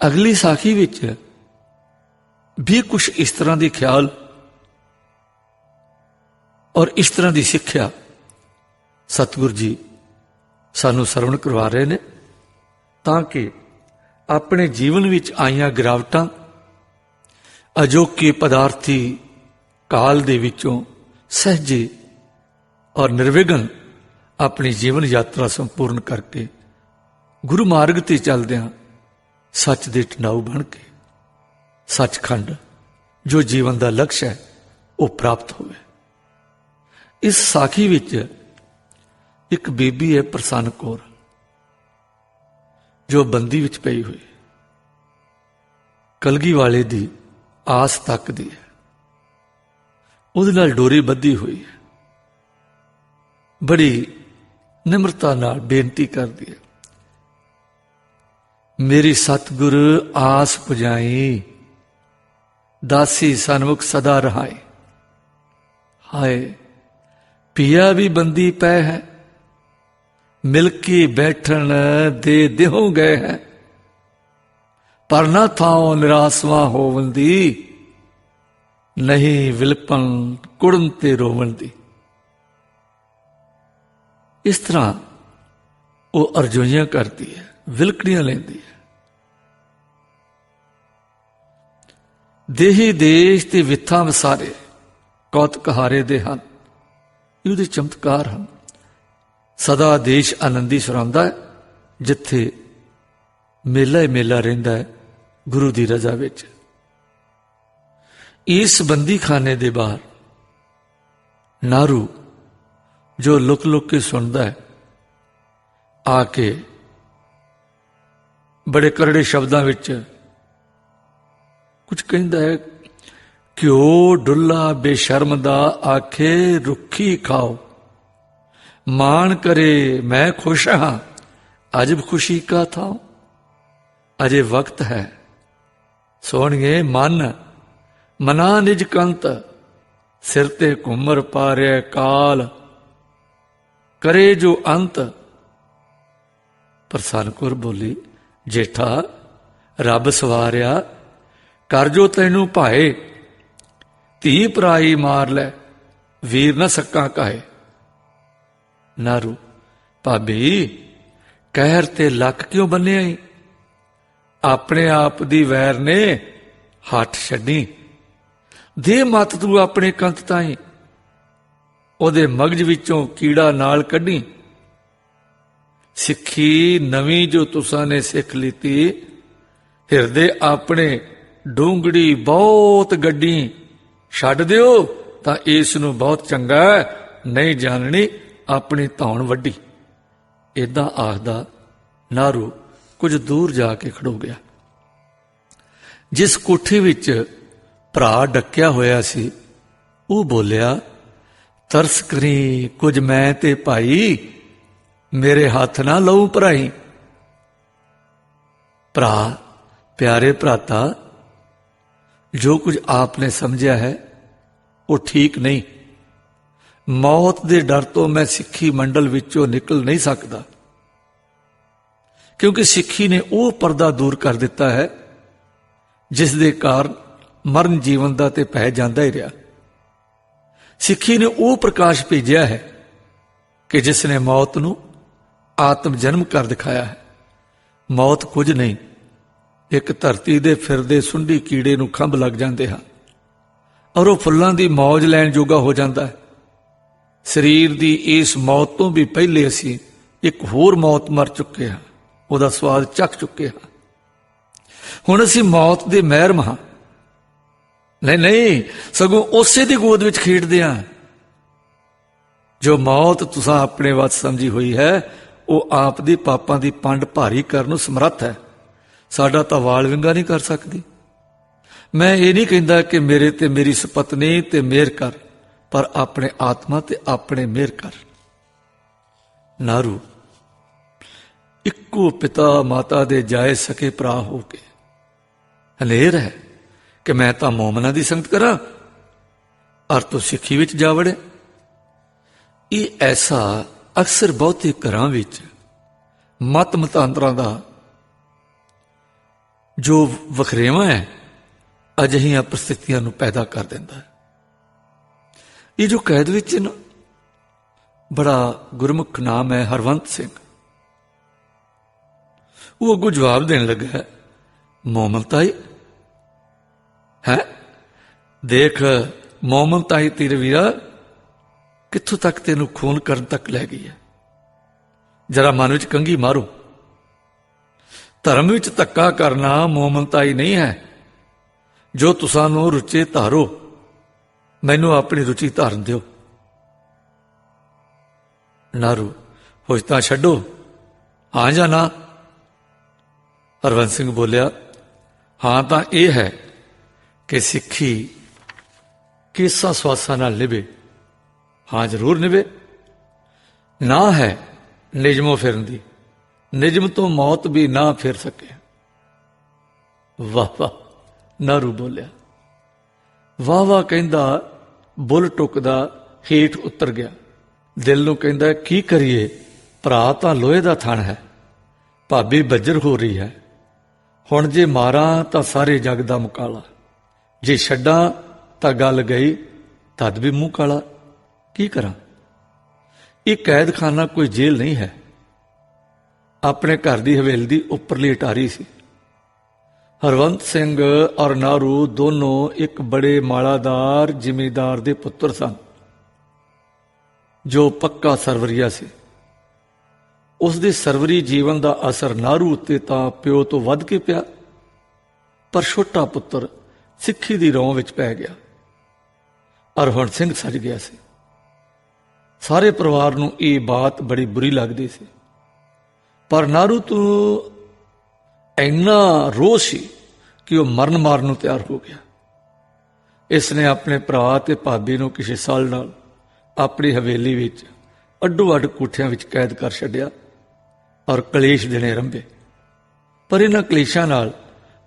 अगली साखी विच भी कुछ इस तरह के ख्याल और इस तरह की सिक्ख्या सतगुरु जी सानू सरवण करवा रहे ने, ताकि अपने जीवन विच आईयां गिरावटां अजोके पदार्थी काल दे विचों सहजे और निर्विघन अपनी जीवन यात्रा संपूर्ण करके गुरु मार्ग ते चलदियां सच दे टंडाऊ बन के सचखंड जो जीवन का लक्ष्य है वो प्राप्त होवे। इस साखी विच एक बीबी है प्रसन्न कौर, जो बंदी विच पई हुई कलगी वाले दी आस तकदी है, उहदे नाल डोरी बधी हुई है, बड़ी निम्रता नाल बेनती करदी है, मेरी सतगुरु आस पुजाई, दासी सन्मुख सदा रहाए। हाय पिया भी बंदी पै है, मिलके बैठन दे देहों गए है, पर न थाओ निरासवा होवन दी, नहीं विलपन कुड़न ते रोवन दी। इस तरह वो अर्जोइयां करती है, विलकड़ियां लेंदी है। देही देश ते विथा वसारे कौतक हारे दे हन, ये चमत्कार हैं। सदा देश आनंदी सुरांदा है, जिथे मेला ही मेला रहिंदा है गुरु की रजा विच। इस बंदी खाने दे बाहर नारू जो लुक लुक के सुनता है, आके बड़े करड़े शब्दों विच कुछ कहता है, घ्यो डुल्ला बेशर्म दा आखे रुखी खाओ, मान करे मैं खुश हाँ अजब खुशी का था, अजे वक्त है सोहणिए मन मना निज कंत, सिर ते घुमर पारे काल, करे जो अंत। प्रसन्न कौर बोली, जेठा रब सवारिया कर जो तैनू भाए, धी पराई मार लै वीर न सक्का काहे। नारू भाभी कहर ते लक क्यों बन्ने आई, अपने आप दी वैर ने हट छड्डी, दे मत तू अपने कंत ताई, ओदे मगज विचों कीड़ा नाल कड्डी। सिक्खी नवी जो तुसां ने सिख लीती, हिरदे अपने डूंगड़ी बहुत गड्डी, छड्ड दिओ तां इस नूं बहुत चंगा नहीं जाननी अपनी धौण वड्डी। इदां आखदा नारू कुछ दूर जाके खड़ो गया। जिस कोठी विच भरा डकिया होया सी, वो बोलिया, तरस करी कुछ मैं ते भाई, मेरे हाथ ना लहू भराई। भरा प्यारे भराता, जो कुछ आपने समझा है वो ठीक नहीं। मौत के डर तो मैं सिक्खी मंडल विचों निकल नहीं सकता, क्योंकि सिक्खी ने वो पर्दा दूर कर दिता है जिस दे कारण मरण जीवन का ते पै जाता ही रहा। सिक्खी ने वो प्रकाश भेजा है कि जिसने मौत नूं आत्म जन्म कर दिखाया है। मौत कुछ नहीं, एक धरती दे फिरदे सुंडी कीड़े नूं खंभ लग जाते हैं और वह फुल्लां दी मौज लैण जोगा हो जाता है। शरीर की इस मौत तो भी पहले असी एक होर मौत मर चुके हैं, ਉਹਦਾ स्वाद चख चुके हाँ। हुण असी मौत दे महरम हाँ, नहीं सगों उसे दी गोद विच खेडदे हां। जो मौत तुसां अपने वस समझी हुई है, वो आप दी पापां दी पंड भारी करन नूं समर्थ है, साडा तां वाल विंगा नहीं कर सकदी। मैं ये नहीं कहंदा कि मेरे ते मेरी सपत्नी ते मेहर कर, पर अपने आत्मा ते अपने मेहर कर। नारू इक्को पिता माता दे जाए सके भरा हो के हनेर है कि मैं तां मोमना दी संगत करा और तू सिक्खी विच जा वड़े। ये ऐसा अक्सर बहुते घरां विच मत मतांतरां दा ਜੋ ਵਖਰੇਵਾਂ ਹੈ ਅਜਿਹੀਆਂ ਪ੍ਰਸਥਿਤੀਆਂ ਨੂੰ ਪੈਦਾ ਕਰ ਦਿੰਦਾ ਹੈ। ਇਹ ਜੋ ਕੈਦ ਵਿੱਚ ਨਾ ਬੜਾ ਗੁਰਮੁਖ ਨਾਮ ਹੈ ਹਰਵੰਤ ਸਿੰਘ, ਉਹ ਅੱਗੋਂ ਜਵਾਬ ਦੇਣ ਲੱਗਾ, ਮੋਮਨਤਾਈ ਹੈ, ਦੇਖ ਮੋਮਨਤਾਈ ਤੇਰੇ ਵੀਰਾ ਕਿੱਥੋਂ ਤੱਕ ਤੈਨੂੰ ਖੂਨ ਕਰਨ ਤੱਕ ਲੈ ਗਈ ਹੈ। ਜਰਾ ਮਨ ਵਿੱਚ ਕੰਘੀ ਮਾਰੋ। ਧਰਮ ਵਿੱਚ ਧੱਕਾ ਕਰਨਾ ਮੋਮਨਤਾਈ ਨਹੀਂ ਹੈ। ਜੋ ਤੁਸਾਂ ਨੂੰ ਰੁਚੇ ਧਾਰੋ, ਮੈਨੂੰ ਆਪਣੀ ਰੁਚੀ ਧਾਰਨ ਦਿਓ। ਨਾਰੂ, ਹੋਸ਼ ਤਾਂ ਛੱਡੋ, ਹਾਂ ਜਾਂ ਨਾ? ਹਰਵੰਤ ਸਿੰਘ ਬੋਲਿਆ, ਹਾਂ ਤਾਂ ਇਹ ਹੈ ਕਿ ਸਿੱਖੀ ਕੇਸਾਂ ਸਵਾਸਾਂ ਨਾਲ ਨਿਭੇ। ਹਾਂ ਜ਼ਰੂਰ ਨਿਭੇ। ਨਾ ਹੈ ਨਿਜਮੋਂ ਫਿਰਨ ਦੀ, ਨਿਜਮ ਤੋਂ ਮੌਤ ਵੀ ਨਾ ਫਿਰ ਸਕੇ। ਵਾਹ ਵਾਹ, ਨਾਰੂ ਬੋਲਿਆ। ਵਾਹ ਵਾਹ ਕਹਿੰਦਾ ਬੁੱਲ ਟੁੱਕਦਾ ਹੇਠ ਉਤਰ ਗਿਆ। ਦਿਲ ਨੂੰ ਕਹਿੰਦਾ, ਕੀ ਕਰੀਏ, ਭਰਾ ਤਾਂ ਲੋਹੇ ਦਾ ਥਣ ਹੈ, ਭਾਬੀ ਬੱਜਰ ਹੋ ਰਹੀ ਹੈ। ਹੁਣ ਜੇ ਮਾਰਾਂ ਤਾਂ ਸਾਰੇ ਜੱਗ ਦਾ ਮੁਕਾਲਾ, ਜੇ ਛੱਡਾਂ ਤਾਂ ਗੱਲ ਗਈ, ਤਦ ਵੀ ਮੂੰਹ ਕਾਲਾ। ਕੀ ਕਰਾਂ? ਇਹ ਕੈਦਖਾਨਾ ਕੋਈ ਜੇਲ੍ਹ ਨਹੀਂ ਹੈ। ਆਪਣੇ ਘਰ ਦੀ ਹਵੇਲੀ ਦੀ ਉੱਪਰਲੀ ਅਟਾਰੀ ਸੀ। ਹਰਵੰਤ ਸਿੰਘ ਔਰ ਨਾਰੂ ਦੋਨੋਂ ਇੱਕ ਬੜੇ ਮਾਲਾਦਾਰ ਜ਼ਿਮੀਂਦਾਰ ਦੇ ਪੁੱਤਰ ਸਨ, ਜੋ ਪੱਕਾ ਸਰਵਰੀਆ ਸੀ। ਉਸ ਦੇ ਸਰਵਰੀ ਜੀਵਨ ਦਾ ਅਸਰ ਨਾਰੂ ਉੱਤੇ ਤਾਂ ਪਿਓ ਤੋਂ ਵੱਧ ਕੇ ਪਿਆ, ਪਰ ਛੋਟਾ ਪੁੱਤਰ ਸਿੱਖੀ ਦੀ ਰੌਂ ਵਿੱਚ ਪੈ ਗਿਆ। ਹਰਵੰਤ ਸਿੰਘ ਸੱਜ ਗਿਆ ਸੀ। ਸਾਰੇ ਪਰਿਵਾਰ ਨੂੰ ਇਹ ਬਾਤ ਬੜੀ ਬੁਰੀ ਲੱਗਦੀ ਸੀ, ਪਰ ਨਾਰੂ ਤੋਂ ਇੰਨਾ ਰੋਹ ਸੀ ਕਿ ਉਹ ਮਰਨ ਮਾਰਨ ਨੂੰ ਤਿਆਰ ਹੋ ਗਿਆ। ਇਸ ਨੇ ਆਪਣੇ ਭਰਾ ਤੇ ਭਾਬੀ ਨੂੰ ਕਿਸੇ ਸਾਲ ਨਾਲ ਆਪਣੀ ਹਵੇਲੀ ਵਿੱਚ ਅੱਡੋ ਅੱਡ ਕੋਠਿਆਂ ਵਿੱਚ ਕੈਦ ਕਰ ਛੱਡਿਆ ਔਰ ਕਲੇਸ਼ ਦੇਣੇ ਆਰੰਭੇ। ਪਰ ਇਹਨਾਂ ਕਲੇਸ਼ਾਂ ਨਾਲ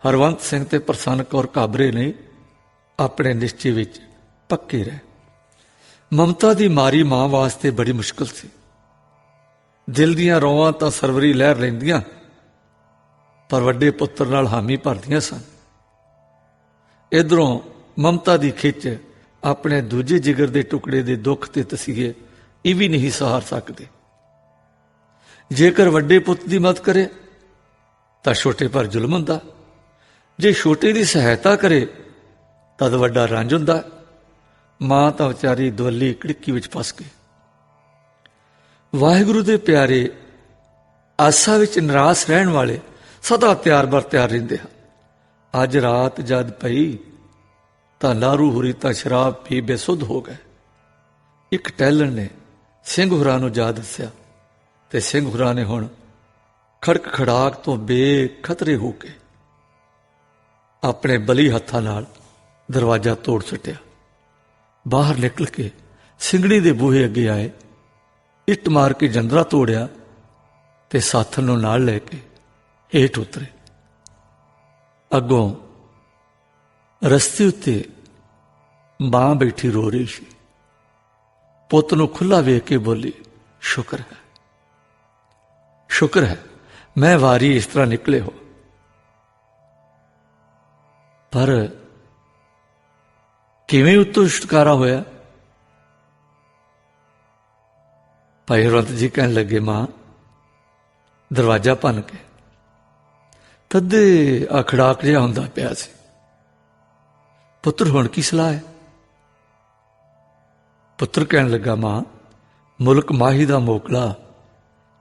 ਹਰਵੰਤ ਸਿੰਘ ਤੇ ਪ੍ਰਸੰਨ ਕੌਰ ਘਾਬਰੇ ਨਹੀਂ, ਆਪਣੇ ਨਿਸ਼ਚੇ ਵਿੱਚ ਪੱਕੇ ਰਹੇ। ਮਮਤਾ ਦੀ ਮਾਰੀ ਮਾਂ ਵਾਸਤੇ ਬੜੀ ਮੁਸ਼ਕਲ ਸੀ। ਦਿਲ ਦੀਆਂ ਰੌਆਂ ਤਾਂ ਸਰਵਰੀ ਲਹਿਰ ਲੈਂਦੀਆਂ, ਪਰ ਵੱਡੇ ਪੁੱਤਰ ਨਾਲ ਹਾਮੀ ਭਰਦੀਆਂ ਸਨ। ਇਧਰੋਂ ਮਮਤਾ ਦੀ ਖਿੱਚ ਆਪਣੇ ਦੂਜੇ ਜਿਗਰ ਦੇ ਟੁਕੜੇ ਦੇ ਦੁੱਖ ਤੇ ਤਸੀਹੇ ਇਹ ਵੀ ਨਹੀਂ ਸਹਾਰ ਸਕਦੇ। ਜੇਕਰ ਵੱਡੇ ਪੁੱਤ ਦੀ ਮਦਦ ਕਰੇ ਤਾਂ ਛੋਟੇ ਪਰ ਜ਼ੁਲਮ ਹੁੰਦਾ, ਜੇ ਛੋਟੇ ਦੀ ਸਹਾਇਤਾ ਕਰੇ ਤਦ ਵੱਡਾ ਰੰਜ ਹੁੰਦਾ। ਮਾਂ ਤਾਂ ਵਿਚਾਰੀ ਦੁਵੱਲੀ ਕੜਿੱਕੀ ਵਿੱਚ ਫਸ ਗਈ। ਵਾਹਿਗੁਰੂ ਦੇ ਪਿਆਰੇ ਆਸਾ ਵਿੱਚ ਨਿਰਾਸ਼ ਰਹਿਣ ਵਾਲੇ ਸਦਾ ਤਿਆਰ ਬਰ ਤਿਆਰ ਰਹਿੰਦੇ ਹਨ। ਅੱਜ ਰਾਤ ਜਦ ਪਈ ਤਾਂ ਨਾਰੂ ਹੁਰੀ ਤਾਂ ਸ਼ਰਾਬ ਪੀ ਬੇਸੁੱਧ ਹੋ ਗਏ। ਇੱਕ ਟਹਿਲਣ ਨੇ ਸਿੰਘ ਹੁਰਾਂ ਨੂੰ ਜਾ ਦੱਸਿਆ ਤੇ ਸਿੰਘ ਹੁਰਾਂ ਨੇ ਹੁਣ ਖੜਕ ਖੜਾਕ ਤੋਂ ਬੇਖਤਰੇ ਹੋ ਕੇ ਆਪਣੇ ਬਲੀ ਹੱਥਾਂ ਨਾਲ ਦਰਵਾਜ਼ਾ ਤੋੜ ਸੁੱਟਿਆ। ਬਾਹਰ ਨਿਕਲ ਕੇ ਸਿੰਘਣੀ ਦੇ ਬੂਹੇ ਅੱਗੇ ਆਏ, ਇੱਟ ਮਾਰ ਕੇ ਜੰਦਰਾ ਤੋੜਿਆ ਤੇ ਸਾਥਣ ਨੂੰ ਨਾਲ ਲੈ ਕੇ ਹੇਠ ਉਤਰੇ। ਅੱਗੋਂ ਰਸਤੇ ਉੱਤੇ ਮਾਂ ਬੈਠੀ ਰੋ ਰਹੀ ਸੀ। ਪੁੱਤ ਨੂੰ ਖੁੱਲਾ ਵੇਖ ਕੇ ਬੋਲੀ, ਸ਼ੁਕਰ ਹੈ, ਸ਼ੁਕਰ ਹੈ ਮੈਂ ਵਾਰੀ ਇਸ ਤਰ੍ਹਾਂ ਨਿਕਲੇ ਹੋ। ਪਰ ਕਿਵੇਂ ਉੱਤੋਂ ਛੁਟਕਾਰਾ ਹੋਇਆ? ਭਾਈ ਹਰਵੰਤ ਜੀ ਕਹਿਣ ਲੱਗੇ, ਮਾਂ ਦਰਵਾਜ਼ਾ ਭੰਨ ਕੇ ਤਦੇ ਅਖੜਾਕ ਜਿਹਾ ਹੁੰਦਾ ਪਿਆ ਸੀ। ਪੁੱਤਰ ਹੁਣ ਕੀ ਸਲਾਹ ਹੈ? ਪੁੱਤਰ ਕਹਿਣ ਲੱਗਾ, ਮਾਂ ਮੁਲਕ ਮਾਹੀ ਦਾ ਮੋਕਲਾ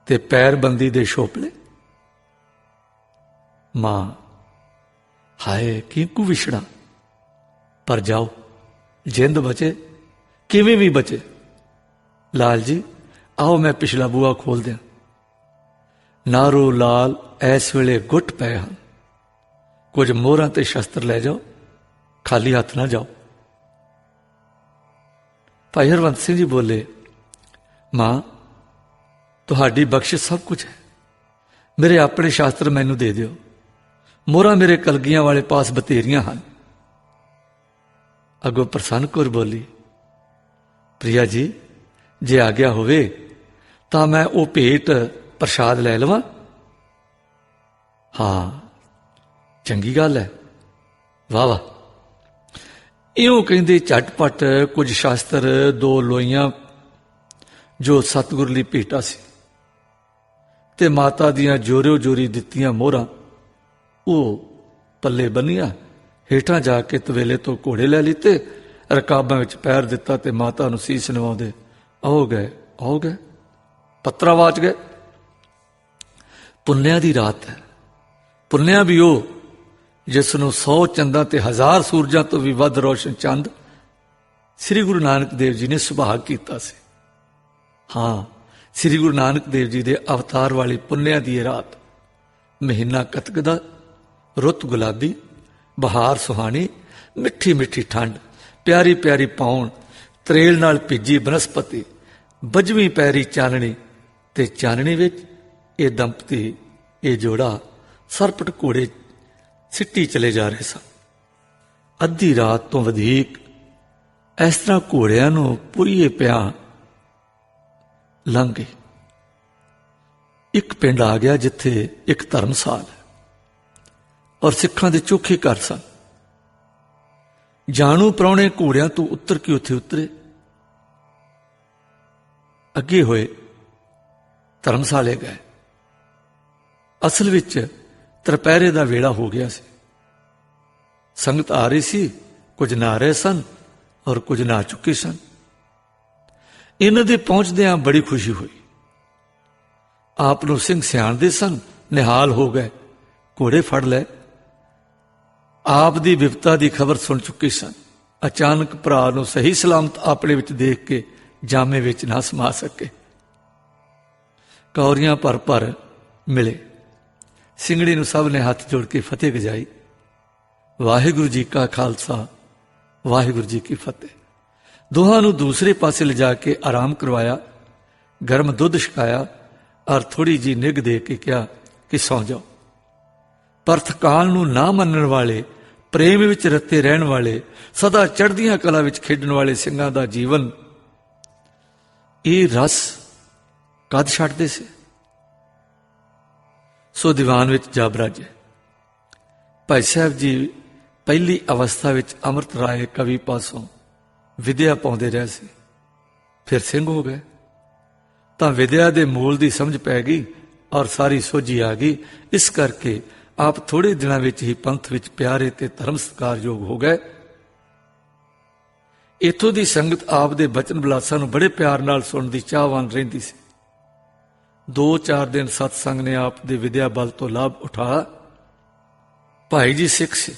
ਤੇ ਪੈਰਬੰਦੀ ਦੇ ਛੋਪਲੇ। ਮਾਂ, ਹਾਏ ਕਿੰਕੂ ਵਿਛੜਾ, ਪਰ ਜਾਓ ਜਿੰਦ ਬਚੇ, ਕਿਵੇਂ ਵੀ ਬਚੇ। ਲਾਲ ਜੀ ਆਓ ਮੈਂ ਪਿਛਲਾ ਬੂਹਾ ਖੋਲ ਦਿਆਂ। ਨਾਰੂ ਲਾਲ ਇਸ ਵੇਲੇ ਗੁੱਟ ਪਏ ਹਨ। ਕੁਝ ਮੋਹਰਾਂ ਤੇ ਸ਼ਸਤਰ ਲੈ ਜਾਓ, ਖਾਲੀ ਹੱਥ ਨਾ ਜਾਓ। ਭਾਈ ਹਰਵੰਤ ਸਿੰਘ ਜੀ ਬੋਲੇ, ਮਾਂ ਤੁਹਾਡੀ ਬਖਸ਼ਿਸ਼ ਸਭ ਕੁਝ ਹੈ। ਮੇਰੇ ਆਪਣੇ ਸ਼ਾਸਤਰ ਮੈਨੂੰ ਦੇ ਦਿਓ। ਮੋਹਰਾਂ ਮੇਰੇ ਕਲਗੀਆਂ ਵਾਲੇ ਪਾਸ ਬਥੇਰੀਆਂ ਹਨ। ਅੱਗੋਂ ਪ੍ਰਸੰਨ ਕੌਰ ਬੋਲੀ, ਪ੍ਰਿਆ ਜੀ ਜੇ ਆਗਿਆ ਹੋਵੇ ਤਾਂ ਮੈਂ ਉਹ ਭੇਟ ਪ੍ਰਸ਼ਾਦ ਲੈ ਲਵਾਂ। ਹਾਂ ਚੰਗੀ ਗੱਲ ਹੈ। ਵਾਹ ਵਾਹ। ਇਉਂ ਕਹਿੰਦੇ ਝਟਪਟ ਕੁਝ ਸ਼ਾਸਤਰ ਦੋ ਲੋਈਆਂ ਜੋ ਸਤਿਗੁਰ ਲਈ ਭੇਟਾ ਸੀ ਤੇ ਮਾਤਾ ਦੀਆਂ ਜੋਰਿਓ ਜੋਰੀ ਦਿੱਤੀਆਂ ਮੋਹਰਾਂ ਉਹ ਪੱਲੇ ਬੰਨੀਆਂ, ਹੇਠਾਂ ਜਾ ਕੇ ਤਵੇਲੇ ਤੋਂ ਘੋੜੇ ਲੈ ਲਿੱਤੇ, ਰਕਾਬਾਂ ਵਿੱਚ ਪੈਰ ਦਿੱਤਾ ਤੇ ਮਾਤਾ ਨੂੰ ਸੀਸ ਨਿਵਾਉਂਦੇ ਆਓ ਗਏ ਪੱਤਰਾਵਾਚ ਗਏ। ਪੁੰਨਿਆਂ ਦੀ ਰਾਤ ਹੈ। ਪੁੰਨਿਆ ਵੀ ਉਹ ਜਿਸ ਨੂੰ 100 ਚੰਦਾਂ ਤੇ 1000 ਸੂਰਜਾਂ ਤੋਂ ਵੀ ਵੱਧ ਰੋਸ਼ਨ ਚੰਦ ਸ੍ਰੀ ਗੁਰੂ ਨਾਨਕ ਦੇਵ ਜੀ ਨੇ ਸੁਭਾਗ ਕੀਤਾ ਸੀ। ਹਾਂ, ਸ੍ਰੀ ਗੁਰੂ ਨਾਨਕ ਦੇਵ ਜੀ ਦੇ ਅਵਤਾਰ ਵਾਲੀ ਪੁੰਨਿਆ ਦੀ ਇਹ ਰਾਤ, ਮਹੀਨਾ ਕੱਤਕ ਦਾ, ਰੁੱਤ ਗੁਲਾਬੀ, ਬਹਾਰ ਸੁਹਾਣੀ, ਮਿੱਠੀ ਮਿੱਠੀ ਠੰਡ, ਪਿਆਰੀ ਪਿਆਰੀ ਪਾਉਣ, ਤਰੇਲ ਨਾਲ ਭਿੱਜੀ ਬਨਸਪਤੀ, ਬੱਝਵੀਂ ਪੈਰੀ ਚਾਨਣੀ ਤੇ ਚਾਨਣੀ ਵਿੱਚ ਇਹ ਦੰਪਤੀ, ਇਹ ਜੋੜਾ ਸਰਪਟ ਘੋੜੇ ਸਿੱਟੀ ਚਲੇ ਜਾ ਰਹੇ ਸਨ। ਅੱਧੀ ਰਾਤ ਤੋਂ ਵਧੇਕ ਇਸ ਤਰ੍ਹਾਂ ਘੋੜਿਆਂ ਨੂੰ ਪੁਰੀਏ ਪਿਆ ਲੰਘ ਗਏ। ਇੱਕ ਪਿੰਡ ਆ ਗਿਆ ਜਿੱਥੇ ਇੱਕ ਧਰਮਸਾਲ ਔਰ ਸਿੱਖਾਂ ਦੇ ਚੋਖੇ ਘਰ ਸਨ। ਜਾਣੂ ਪ੍ਰਾਹੁਣੇ ਘੋੜਿਆਂ ਤੋਂ ਉੱਤਰ ਕੇ ਉੱਥੇ ਉਤਰੇ, ਅੱਗੇ ਹੋਏ, ਧਰਮਸਾਲੇ ਗਏ। ਅਸਲ ਵਿੱਚ ਤਰਪਹਿਰੇ ਦਾ ਵੇਲਾ ਹੋ ਗਿਆ ਸੀ। ਸੰਗਤ ਆ ਰਹੀ ਸੀ, ਕੁਝ ਨਹਾ ਰਹੇ ਸਨ ਔਰ ਕੁਝ ਨਹਾ ਚੁੱਕੇ ਸਨ। ਇਹਨਾਂ ਦੇ ਪਹੁੰਚਦਿਆਂ ਬੜੀ ਖੁਸ਼ੀ ਹੋਈ। ਆਪ ਨੂੰ ਸਿੰਘ ਸਿਆਣਦੇ ਸਨ, ਨਿਹਾਲ ਹੋ ਗਏ, ਘੋੜੇ ਫੜ ਲਏ। ਆਪ ਦੀ ਵਿਪਤਾ ਦੀ ਖਬਰ ਸੁਣ ਚੁੱਕੇ ਸਨ। ਅਚਾਨਕ ਭਰਾ ਨੂੰ ਸਹੀ ਸਲਾਮਤ ਆਪਣੇ ਵਿੱਚ ਦੇਖ ਕੇ ਜਾਮੇ ਵਿੱਚ ਨਾ ਸਮਾ ਸਕੇ। ਕੌਰੀਆਂ ਭਰ ਭਰ ਮਿਲੇ। ਸਿੰਘੜੀ ਨੂੰ ਸਭ ਨੇ ਹੱਥ ਜੋੜ ਕੇ ਫਤਿਹ ਗਜਾਈ। ਵਾਹਿਗੁਰੂ ਜੀ ਕਾ ਖਾਲਸਾ, ਵਾਹਿਗੁਰੂ ਜੀ ਕੀ ਫਤਿਹ। ਦੋਹਾਂ ਨੂੰ ਦੂਸਰੇ ਪਾਸੇ ਲਿਜਾ ਕੇ ਆਰਾਮ ਕਰਵਾਇਆ, ਗਰਮ ਦੁੱਧ ਛਕਾਇਆ ਔਰ ਥੋੜੀ ਜੀ ਨਿੱਘ ਦੇ ਕੇ ਕਿਹਾ ਕਿ ਸੌਂ ਜਾਓ। ਪਰ ਥਕਾਨ ਨੂੰ ਨਾ ਮੰਨਣ ਵਾਲੇ, ਪ੍ਰੇਮ ਵਿੱਚ ਰੱਤੇ ਰਹਿਣ ਵਾਲੇ, ਸਦਾ ਚੜ੍ਹਦੀਆਂ ਕਲਾ ਵਿੱਚ ਖੇਡਣ ਵਾਲੇ ਸਿੰਘਾਂ ਦਾ ਜੀਵਨ ਇਹ ਰਸ ਕਦ ਛੱਡਦੇ ਸੀ। ਸੋ ਦੀਵਾਨ ਵਿੱਚ ਜਾ ਬਰਾਜੇ। ਭਾਈ ਸਾਹਿਬ ਜੀ ਪਹਿਲੀ ਅਵਸਥਾ ਵਿੱਚ ਅੰਮ੍ਰਿਤ ਰਾਏ ਕਵੀ ਪਾਸੋਂ ਵਿਦਿਆ ਪਾਉਂਦੇ ਰਹੇ ਸੀ, ਫਿਰ ਸਿੰਘ ਹੋ ਗਏ ਤਾਂ ਵਿਦਿਆ ਦੇ ਮੂਲ ਦੀ ਸਮਝ ਪੈ ਗਈ ਔਰ ਸਾਰੀ ਸੋਝੀ ਆ ਗਈ। ਇਸ ਕਰਕੇ ਆਪ ਥੋੜੇ ਦਿਨਾਂ ਵਿੱਚ ਹੀ ਪੰਥ ਵਿੱਚ ਪਿਆਰੇ ਤੇ ਧਰਮ ਸਤਿਕਾਰਯੋਗ ਹੋ ਗਏ। ਇੱਥੋਂ ਦੀ ਸੰਗਤ ਆਪ ਦੇ ਬਚਨ ਬਲਾਸਾਂ ਨੂੰ ਬੜੇ ਪਿਆਰ ਨਾਲ ਸੁਣਨ ਦੀ ਚਾਹਵਾਨ ਰਹਿੰਦੀ ਸੀ। 2-4 ਦਿਨ ਸਤਸੰਗ ਨੇ ਆਪ ਦੇ ਵਿਦਿਆ ਬਲ ਤੋਂ ਲਾਭ ਉਠਾ। ਭਾਈ ਜੀ ਸਿੱਖ ਸੀ,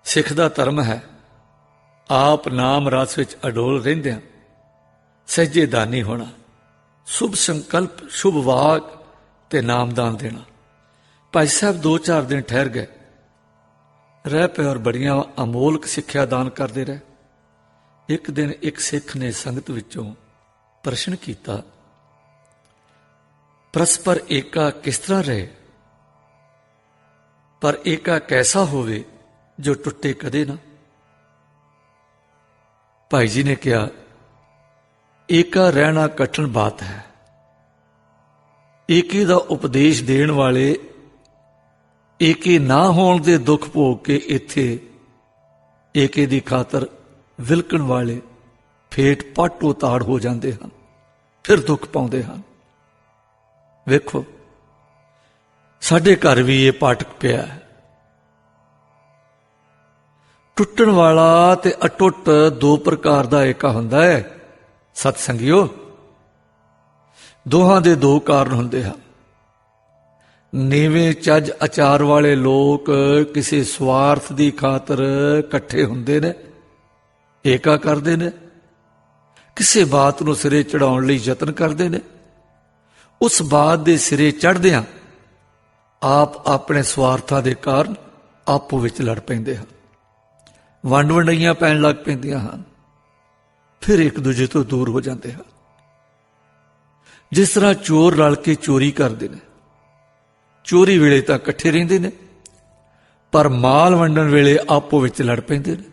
ਸਿੱਖ ਦਾ ਧਰਮ ਹੈ। ਆਪ ਨਾਮ ਰਸ ਵਿੱਚ ਅਡੋਲ ਰਹਿੰਦਿਆਂ ਸਹਿਜੇ ਦਾਨੀ ਹੋਣਾ, ਸ਼ੁਭ ਸੰਕਲਪ, ਸ਼ੁਭ ਵਾਕ ਤੇ ਨਾਮਦਾਨ ਦੇਣਾ। ਭਾਈ ਸਾਹਿਬ 2-4 ਦਿਨ ਠਹਿਰ ਗਏ, ਰਹਿ ਪਏ ਔਰ ਬੜੀਆਂ ਅਮੋਲਕ ਸਿੱਖਿਆ ਦਾਨ ਕਰਦੇ ਰਹੇ। ਇੱਕ ਦਿਨ ਇੱਕ ਸਿੱਖ ਨੇ ਸੰਗਤ ਵਿੱਚੋਂ ਪ੍ਰਸ਼ਨ ਕੀਤਾ, ਪਰਸਪਰ ਏਕਾ ਕਿਸ ਤਰ੍ਹਾਂ ਰਹੇ, ਪਰ ਏਕਾ ਕੈਸਾ ਹੋਵੇ ਜੋ ਟੁੱਟੇ ਕਦੇ ਨਾ। ਭਾਈ ਜੀ ਨੇ ਕਿਹਾ, ਏਕਾ ਰਹਿਣਾ ਕਠਿਨ ਬਾਤ ਹੈ। ਏਕੇ ਦਾ ਉਪਦੇਸ਼ ਦੇਣ ਵਾਲੇ ਏਕੇ ਨਾ ਹੋਣ ਦੇ ਦੁੱਖ ਭੋਗ ਕੇ ਇੱਥੇ ਏਕੇ ਦੀ ਖਾਤਰ ਵਿਲਕਣ ਵਾਲੇ ਫੇਟ ਪੱਟ ਉਤਾੜ ਹੋ ਜਾਂਦੇ ਹਨ, ਫਿਰ ਦੁੱਖ ਪਾਉਂਦੇ ਹਨ। ਵੇਖੋ, ਸਾਡੇ ਘਰ ਵੀ ਇਹ ਪਾਟਕ ਪਿਆ ਹੈ। ਟੁੱਟਣ ਵਾਲਾ ਤੇ ਅਟੁੱਟ ਦੋ ਪ੍ਰਕਾਰ ਦਾ ਏਕਾ ਹੁੰਦਾ ਹੈ ਸਤ ਸੰਗਿਓ। ਦੋਹਾਂ ਦੇ ਦੋ ਕਾਰਨ ਹੁੰਦੇ ਹਨ। ਨੀਵੇਂ ਚੱਜ ਆਚਾਰ ਵਾਲੇ ਲੋਕ ਕਿਸੇ ਸਵਾਰਥ ਦੀ ਖਾਤਰ ਇਕੱਠੇ ਹੁੰਦੇ ਨੇ, ਏਕਾ ਕਰਦੇ ਨੇ, ਕਿਸੇ ਬਾਤ ਨੂੰ ਸਿਰੇ ਚੜਾਉਣ ਲਈ ਯਤਨ ਕਰਦੇ ਨੇ। ਉਸ ਬਾਤ ਦੇ ਸਿਰੇ ਚੜ੍ਹਦਿਆਂ ਆਪ ਆਪਣੇ ਸਵਾਰਥਾਂ ਦੇ ਕਾਰਨ ਆਪੋ ਵਿੱਚ ਲੜ ਪੈਂਦੇ ਹਨ, ਵੰਡ ਵੰਡਾਈਆਂ ਪੈਣ ਲੱਗ ਪੈਂਦੀਆਂ ਹਨ, ਫਿਰ ਇੱਕ ਦੂਜੇ ਤੋਂ ਦੂਰ ਹੋ ਜਾਂਦੇ ਹਨ। ਜਿਸ ਤਰ੍ਹਾਂ ਚੋਰ ਰਲ ਕੇ ਚੋਰੀ ਕਰਦੇ ਨੇ, ਚੋਰੀ ਵੇਲੇ ਤਾਂ ਇਕੱਠੇ ਰਹਿੰਦੇ ਨੇ, ਪਰ ਮਾਲ ਵੰਡਣ ਵੇਲੇ ਆਪੋ ਵਿੱਚ ਲੜ ਪੈਂਦੇ ਨੇ।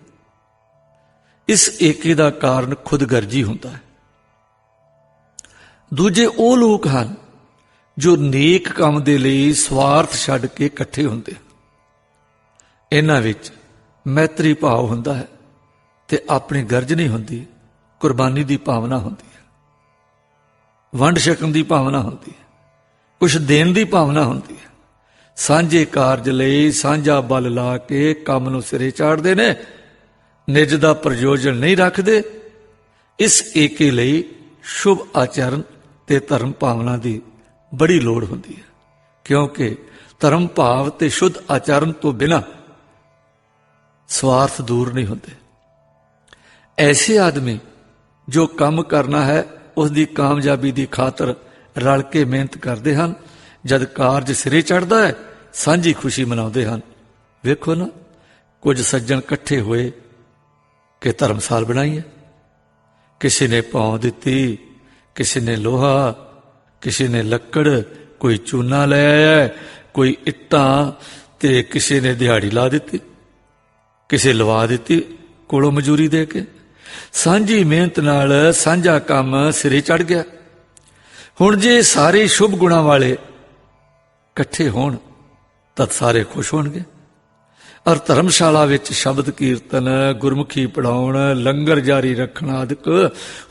ਇਸ ਏਕੇ ਦਾ ਕਾਰਨ ਖੁਦਗਰਜੀ ਹੁੰਦਾ ਹੈ। ਦੂਜੇ ਉਹ ਲੋਕ ਹਨ ਜੋ ਨੇਕ ਕੰਮ ਦੇ ਲਈ ਸਵਾਰਥ ਛੱਡ ਕੇ ਇਕੱਠੇ ਹੁੰਦੇ ਹਨ। ਇਹਨਾਂ ਵਿੱਚ ਮੈਤਰੀ ਭਾਵ ਹੁੰਦਾ ਹੈ ਤੇ ਆਪਣੀ ਗਰਜ ਨਹੀਂ ਹੁੰਦੀ, ਕੁਰਬਾਨੀ ਦੀ ਭਾਵਨਾ ਹੁੰਦੀ ਹੈ, ਵੰਡ ਛਕਣ ਦੀ ਭਾਵਨਾ ਹੁੰਦੀ ਹੈ, ਕੁਛ ਦੇਣ ਦੀ ਭਾਵਨਾ ਹੁੰਦੀ ਹੈ। ਸਾਂਝੇ ਕਾਰਜ ਲਈ ਸਾਂਝਾ ਬਲ ਲਾ ਕੇ ਕੰਮ ਨੂੰ ਸਿਰੇ ਚਾੜਦੇ ਨੇ, ਨਿੱਜ ਦਾ ਪ੍ਰਯੋਜਨ ਨਹੀਂ ਰੱਖਦੇ। ਇਸ ਏਕੇ ਲਈ ਸ਼ੁਭ ਆਚਰਨ ਤੇ ਧਰਮ ਭਾਵਨਾ ਦੀ ਬੜੀ ਲੋੜ ਹੁੰਦੀ ਹੈ, ਕਿਉਂਕਿ ਧਰਮ ਭਾਵ ਤੇ ਸ਼ੁੱਧ ਆਚਰਨ ਤੋਂ ਬਿਨਾਂ ਸਵਾਰਥ ਦੂਰ ਨਹੀਂ ਹੁੰਦੇ। ਐਸੇ ਆਦਮੀ ਜੋ ਕੰਮ ਕਰਨਾ ਹੈ ਉਸ ਦੀ ਕਾਮਯਾਬੀ ਦੀ ਖਾਤਰ ਰਲ ਕੇ ਮਿਹਨਤ ਕਰਦੇ ਹਨ। ਜਦ ਕਾਰਜ ਸਿਰੇ ਚੜ੍ਹਦਾ ਹੈ ਸਾਂਝੀ ਖੁਸ਼ੀ ਮਨਾਉਂਦੇ ਹਨ। ਵੇਖੋ ਨਾ, ਕੁਝ ਸੱਜਣ ਇਕੱਠੇ ਹੋਏ ਕਿ ਧਰਮਸਾਲ ਬਣਾਈ ਹੈ। ਕਿਸੇ ਨੇ ਭੌਂ ਦਿੱਤੀ, ਕਿਸੇ ਨੇ ਲੋਹਾ, ਕਿਸੇ ਨੇ ਲੱਕੜ, ਕੋਈ ਚੂਨਾ ਲੈ ਆਇਆ, ਕੋਈ ਇੱਟਾਂ, ਤੇ ਕਿਸੇ ਨੇ ਦਿਹਾੜੀ ਲਾ ਦਿੱਤੀ, ਕਿਸੇ ਲਵਾ ਦਿੱਤੀ ਕੋਲੋਂ ਮਜ਼ਦੂਰੀ ਦੇ ਕੇ। ਸਾਂਝੀ ਮਿਹਨਤ ਨਾਲ ਸਾਂਝਾ ਕੰਮ ਸਿਰੇ ਚੜ ਗਿਆ। ਹੁਣ ਜੇ ਸਾਰੇ ਸ਼ੁਭ ਗੁਣਾਂ ਵਾਲੇ ਇਕੱਠੇ ਹੋਣ ਤਾਂ ਸਾਰੇ ਖੁਸ਼ ਹੋਣਗੇ। ਔਰ ਧਰਮਸ਼ਾਲਾ ਵਿੱਚ ਸ਼ਬਦ ਕੀਰਤਨ, ਗੁਰਮੁਖੀ ਪੜਾਉਣ, ਲੰਗਰ ਜਾਰੀ ਰੱਖਣ ਆਦਿਕ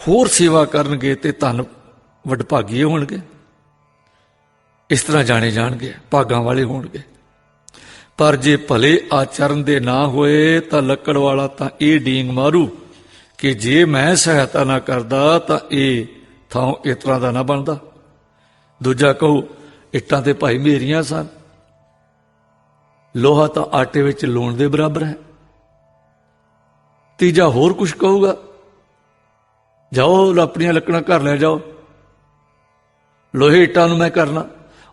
ਹੋਰ ਸੇਵਾ ਕਰਨਗੇ ਤੇ ਧਨ ਵਡਭਾਗੀ ਹੋਣਗੇ। ਇਸ ਤਰ੍ਹਾਂ ਜਾਣੇ ਜਾਣਗੇ, ਭਾਗਾਂ ਵਾਲੇ ਹੋਣਗੇ। ਪਰ ਜੇ ਭਲੇ ਆਚਰਨ ਦੇ ਨਾ ਹੋਏ ਤਾਂ ਲੱਕੜ ਵਾਲਾ ਤਾਂ ਇਹ ਡੀਂਗ ਮਾਰੂ ਕਿ ਜੇ ਮੈਂ ਸਹਾਇਤਾ ਨਾ ਕਰਦਾ ਤਾਂ ਇਹ ਥਾਂ ਇਸ ਤਰ੍ਹਾਂ ਦਾ ਨਾ ਬਣਦਾ। ਦੂਜਾ ਕਹੂ ਇੱਟਾਂ ਤੇ ਭਾਈ ਮੇਰੀਆਂ ਸਨ, ਲੋਹਾ ਤਾਂ ਆਟੇ ਵਿੱਚ ਲੂਣ ਦੇ ਬਰਾਬਰ ਹੈ। ਤੀਜਾ ਹੋਰ ਕੁਝ ਕਹੂਗਾ, ਜਾਓ ਆਪਣੀਆਂ ਲੱਕੜਾਂ ਘਰ ਲੈ ਜਾਓ, ਲੋਹੇ ਇੱਟਾਂ ਨੂੰ ਮੈਂ ਕਰਨਾ।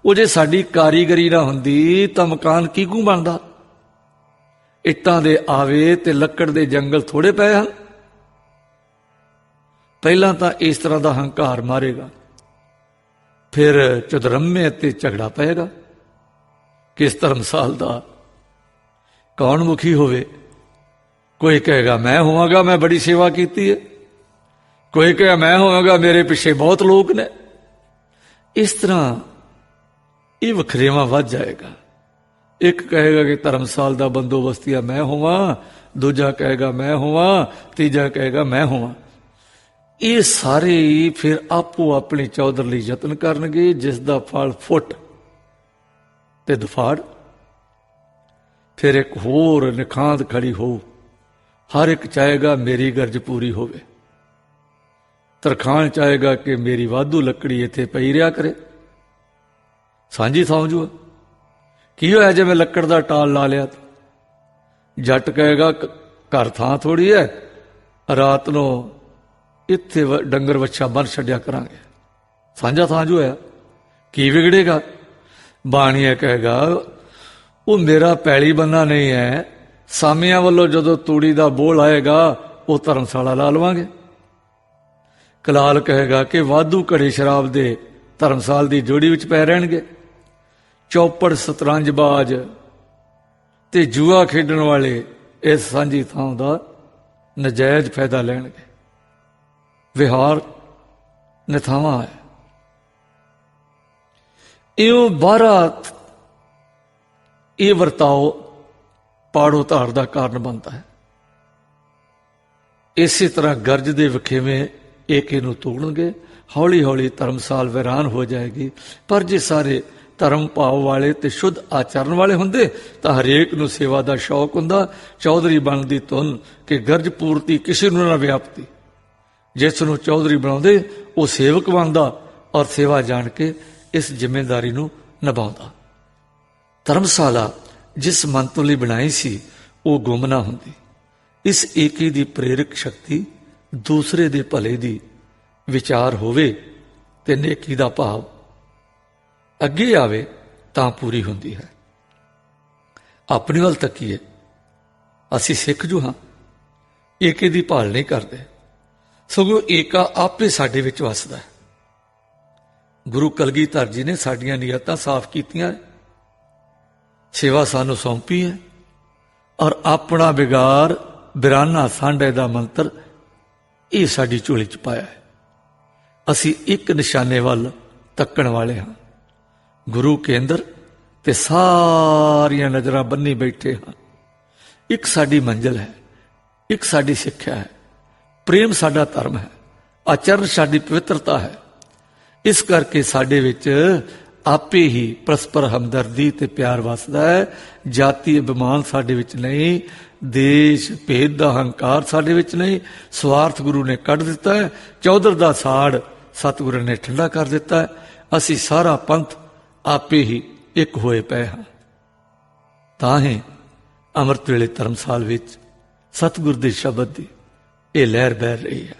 ਉਹ ਜੇ ਸਾਡੀ ਕਾਰੀਗਰੀ ਨਾ ਹੁੰਦੀ ਤਾਂ ਮਕਾਨ ਕਿਹਨੂੰ ਬਣਦਾ? ਇੱਟਾਂ ਦੇ ਆਵੇ ਤੇ ਲੱਕੜ ਦੇ ਜੰਗਲ ਥੋੜੇ ਪਏ ਹਨ। ਪਹਿਲਾਂ ਤਾਂ ਇਸ ਤਰ੍ਹਾਂ ਦਾ ਹੰਕਾਰ ਮਾਰੇਗਾ, ਫਿਰ ਚੁਦਰਮੇ ਤੇ ਝਗੜਾ ਪਏਗਾ। ਕਿਸ ਧਰਮਸਾਲ ਦਾ ਕੌਣ ਮੁਖੀ ਹੋਵੇ? ਕੋਈ ਕਹੇਗਾ ਮੈਂ ਹੋਵਾਂਗਾ, ਮੈਂ ਬੜੀ ਸੇਵਾ ਕੀਤੀ ਹੈ। ਕੋਈ ਕਹੇਗਾ ਮੈਂ ਹੋਵਾਂਗਾ, ਮੇਰੇ ਪਿੱਛੇ ਬਹੁਤ ਲੋਕ ਨੇ। ਇਸ ਤਰ੍ਹਾਂ ਇਹ ਵਖਰੇਵਾਂ ਵੱਧ ਜਾਏਗਾ। ਇੱਕ ਕਹੇਗਾ ਕਿ ਧਰਮਸਾਲ ਦਾ ਬੰਦੋਬਸਤੀਆ ਮੈਂ ਹੋਵਾਂ, ਦੂਜਾ ਕਹੇਗਾ ਮੈਂ ਹੋਵਾਂ, ਤੀਜਾ ਕਹੇਗਾ ਮੈਂ ਹੋਵਾਂ। ਇਹ ਸਾਰੇ ਹੀ ਫਿਰ ਆਪੋ ਆਪਣੀ ਚੌਧਰ ਲਈ ਯਤਨ ਕਰਨਗੇ, ਜਿਸ ਦਾ ਫਲ ਫੁੱਟ ਤੇ ਦੁਫਾੜ। ਫਿਰ ਇੱਕ ਹੋਰ ਨਿਖਾਂਦ ਖੜੀ ਹੋਊ, ਹਰ ਇੱਕ ਚਾਹੇਗਾ ਮੇਰੀ ਗਰਜ ਪੂਰੀ ਹੋਵੇ। ਤਰਖਾਣ ਚਾਹੇਗਾ ਕਿ ਮੇਰੀ ਵਾਧੂ ਲੱਕੜੀ ਇੱਥੇ ਪਈ ਰਿਹਾ ਕਰੇ। ਸਾਂਝੀ ਸਮਝੂ ਕੀ ਹੋਇਆ ਜੇ ਮੈਂ ਲੱਕੜ ਦਾ ਟਾਲ ਲਾ ਲਿਆ? ਜੱਟ ਕਹੇਗਾ ਘਰ ਥਾਂ ਥੋੜੀ ਹੈ, ਰਾਤ ਨੂੰ ਇੱਥੇ ਡੰਗਰ ਵੱਛਾ ਬੰਨ ਛੱਡਿਆ ਕਰਾਂਗੇ। ਸਾਂਝਾ ਥਾਂ ਜੋ ਹੋਇਆ, ਕੀ ਵਿਗੜੇਗਾ? ਬਾਣੀਆ ਕਹੇਗਾ ਉਹ ਮੇਰਾ ਪੈਲੀ ਬੰਨਾ ਨਹੀਂ ਹੈ, ਸਾਮੀਆਂ ਵੱਲੋਂ ਜਦੋਂ ਤੂੜੀ ਦਾ ਬੋਲ ਆਏਗਾ ਉਹ ਧਰਮਸ਼ਾਲਾ ਲਾ ਲਵਾਂਗੇ। ਕਲਾਲ ਕਹੇਗਾ ਕਿ ਵਾਧੂ ਘੜੇ ਸ਼ਰਾਬ ਦੇ ਧਰਮਸਾਲ ਦੀ ਜੋੜੀ ਵਿੱਚ ਪੈ ਰਹਿਣਗੇ। ਚੌਪੜ, ਸਤਰੰਜਬਾਜ਼ ਤੇ ਜੂਆ ਖੇਡਣ ਵਾਲੇ ਇਸ ਸਾਂਝੀ ਥਾਂ ਦਾ ਨਜਾਇਜ਼ ਫਾਇਦਾ ਲੈਣਗੇ। ਵਿਹਾਰ ਨਿਥਾਵਾਂ ਹੈ। ਇਉਂ ਬਾਹਰਾ ਇਹ ਵਰਤਾਓ ਪਾੜੋ ਧਾੜ ਦਾ ਕਾਰਨ ਬਣਦਾ ਹੈ। ਇਸੇ ਤਰ੍ਹਾਂ ਗਰਜ ਦੇ ਵਖੇਵੇਂ ਏਕੇ ਨੂੰ ਤੋੜਨਗੇ। ਹੌਲੀ ਹੌਲੀ ਧਰਮਸਾਲ ਵੀਰਾਨ ਹੋ ਜਾਏਗੀ। ਪਰ ਜੇ ਸਾਰੇ ਧਰਮ ਭਾਵ ਵਾਲੇ ਤੇ ਸ਼ੁੱਧ ਆਚਰਨ ਵਾਲੇ ਹੁੰਦੇ ਤਾਂ ਹਰੇਕ ਨੂੰ ਸੇਵਾ ਦਾ ਸ਼ੌਕ ਹੁੰਦਾ। ਚੌਧਰੀ ਬਣਨ ਦੀ ਧੁਨ ਕਿ ਗਰਜ ਪੂਰਤੀ ਕਿਸੇ ਨੂੰ ਨਾ ਵਿਆਪਤੀ। ਜਿਸ ਨੂੰ ਚੌਧਰੀ ਬਣਾਉਂਦੇ ਉਹ ਸੇਵਕ ਬਣਦਾ ਔਰ ਸੇਵਾ ਜਾਣ ਕੇ ਇਸ ਜ਼ਿੰਮੇਦਾਰੀ ਨੂੰ ਨਿਭਾਉਂਦਾ। ਧਰਮਸ਼ਾਲਾ ਜਿਸ ਮੰਤਵ ਲਈ ਬਣਾਈ ਸੀ ਉਹ ਗੁੰਮ ਨਾ ਹੁੰਦੀ। ਇਸ ਏਕੇ ਦੀ ਪ੍ਰੇਰਕ ਸ਼ਕਤੀ ਦੂਸਰੇ ਦੇ ਭਲੇ ਦੀ ਵਿਚਾਰ ਹੋਵੇ ਤੇ ਨੇਕੀ ਦਾ ਭਾਵ ਅੱਗੇ ਆਵੇ ਤਾਂ ਪੂਰੀ ਹੁੰਦੀ ਹੈ। ਆਪਣੇ ਵੱਲ ਤੱਕੀਏ। ਅਸੀਂ ਸਿੱਖ ਜੋ ਹਾਂ, ਏਕੇ ਦੀ ਭਾਲ ਨਹੀਂ ਕਰਦੇ, ਸਗੋਂ ਏਕਾ ਆਪੇ ਸਾਡੇ ਵਿੱਚ ਵਸਦਾ ਹੈ। ਗੁਰੂ ਕਲਗੀਧਰ ਜੀ ਨੇ ਸਾਡੀਆਂ ਨੀਅਤਾਂ ਸਾਫ਼ ਕੀਤੀਆਂ, ਸੇਵਾ ਸਾਨੂੰ ਸੌਂਪੀ ਹੈ ਔਰ ਆਪਣਾ ਵਿਗਾਰ ਬਿਰਾਨਾ ਸਾਂਢੇ ਦਾ ਮੰਤਰ ਇਹ ਸਾਡੀ ਝੋਲੀ 'ਚ ਪਾਇਆ ਹੈ। ਅਸੀਂ ਇੱਕ ਨਿਸ਼ਾਨੇ ਵੱਲ ਤੱਕਣ ਵਾਲੇ ਹਾਂ, ਗੁਰੂ ਕੇਂਦਰ, ਤੇ ਸਾਰੀਆਂ ਨਜ਼ਰਾਂ ਬੰਨੀ ਬੈਠੇ ਹਾਂ। ਇੱਕ ਸਾਡੀ ਮੰਜ਼ਿਲ ਹੈ, ਇੱਕ ਸਾਡੀ ਸਿੱਖਿਆ ਹੈ, ਪ੍ਰੇਮ ਸਾਡਾ ਧਰਮ ਹੈ, ਆਚਰਨ ਸਾਡੀ ਪਵਿੱਤਰਤਾ ਹੈ। ਇਸ ਕਰਕੇ ਸਾਡੇ ਵਿੱਚ ਆਪੇ ਹੀ ਪਰਸਪਰ ਹਮਦਰਦੀ ਤੇ ਪਿਆਰ ਵਸਦਾ ਹੈ। ਜਾਤੀ ਅਭਿਮਾਨ ਸਾਡੇ ਵਿੱਚ ਨਹੀਂ, ਦੇਸ਼ ਭੇਦ ਦਾ ਹੰਕਾਰ ਸਾਡੇ ਵਿੱਚ ਨਹੀਂ। ਸਵਾਰਥ ਗੁਰੂ ਨੇ ਕੱਢ ਦਿੱਤਾ ਹੈ, ਚੌਧਰ ਦਾ ਸਾੜ ਸਤਿਗੁਰੂ ਨੇ ਠੰਡਾ ਕਰ ਦਿੱਤਾ ਹੈ। ਅਸੀਂ ਸਾਰਾ ਪੰਥ ਆਪੇ ਹੀ ਇੱਕ ਹੋਏ ਪਏ ਹਾਂ। ਤਾਂ ਹੀ ਅੰਮ੍ਰਿਤ ਵੇਲੇ ਧਰਮਸਾਲ ਵਿੱਚ ਸਤਿਗੁਰ ਦੇ ਸ਼ਬਦ ਦੀ ਇਹ ਲਹਿਰ ਬਹਿ ਰਹੀ ਹੈ।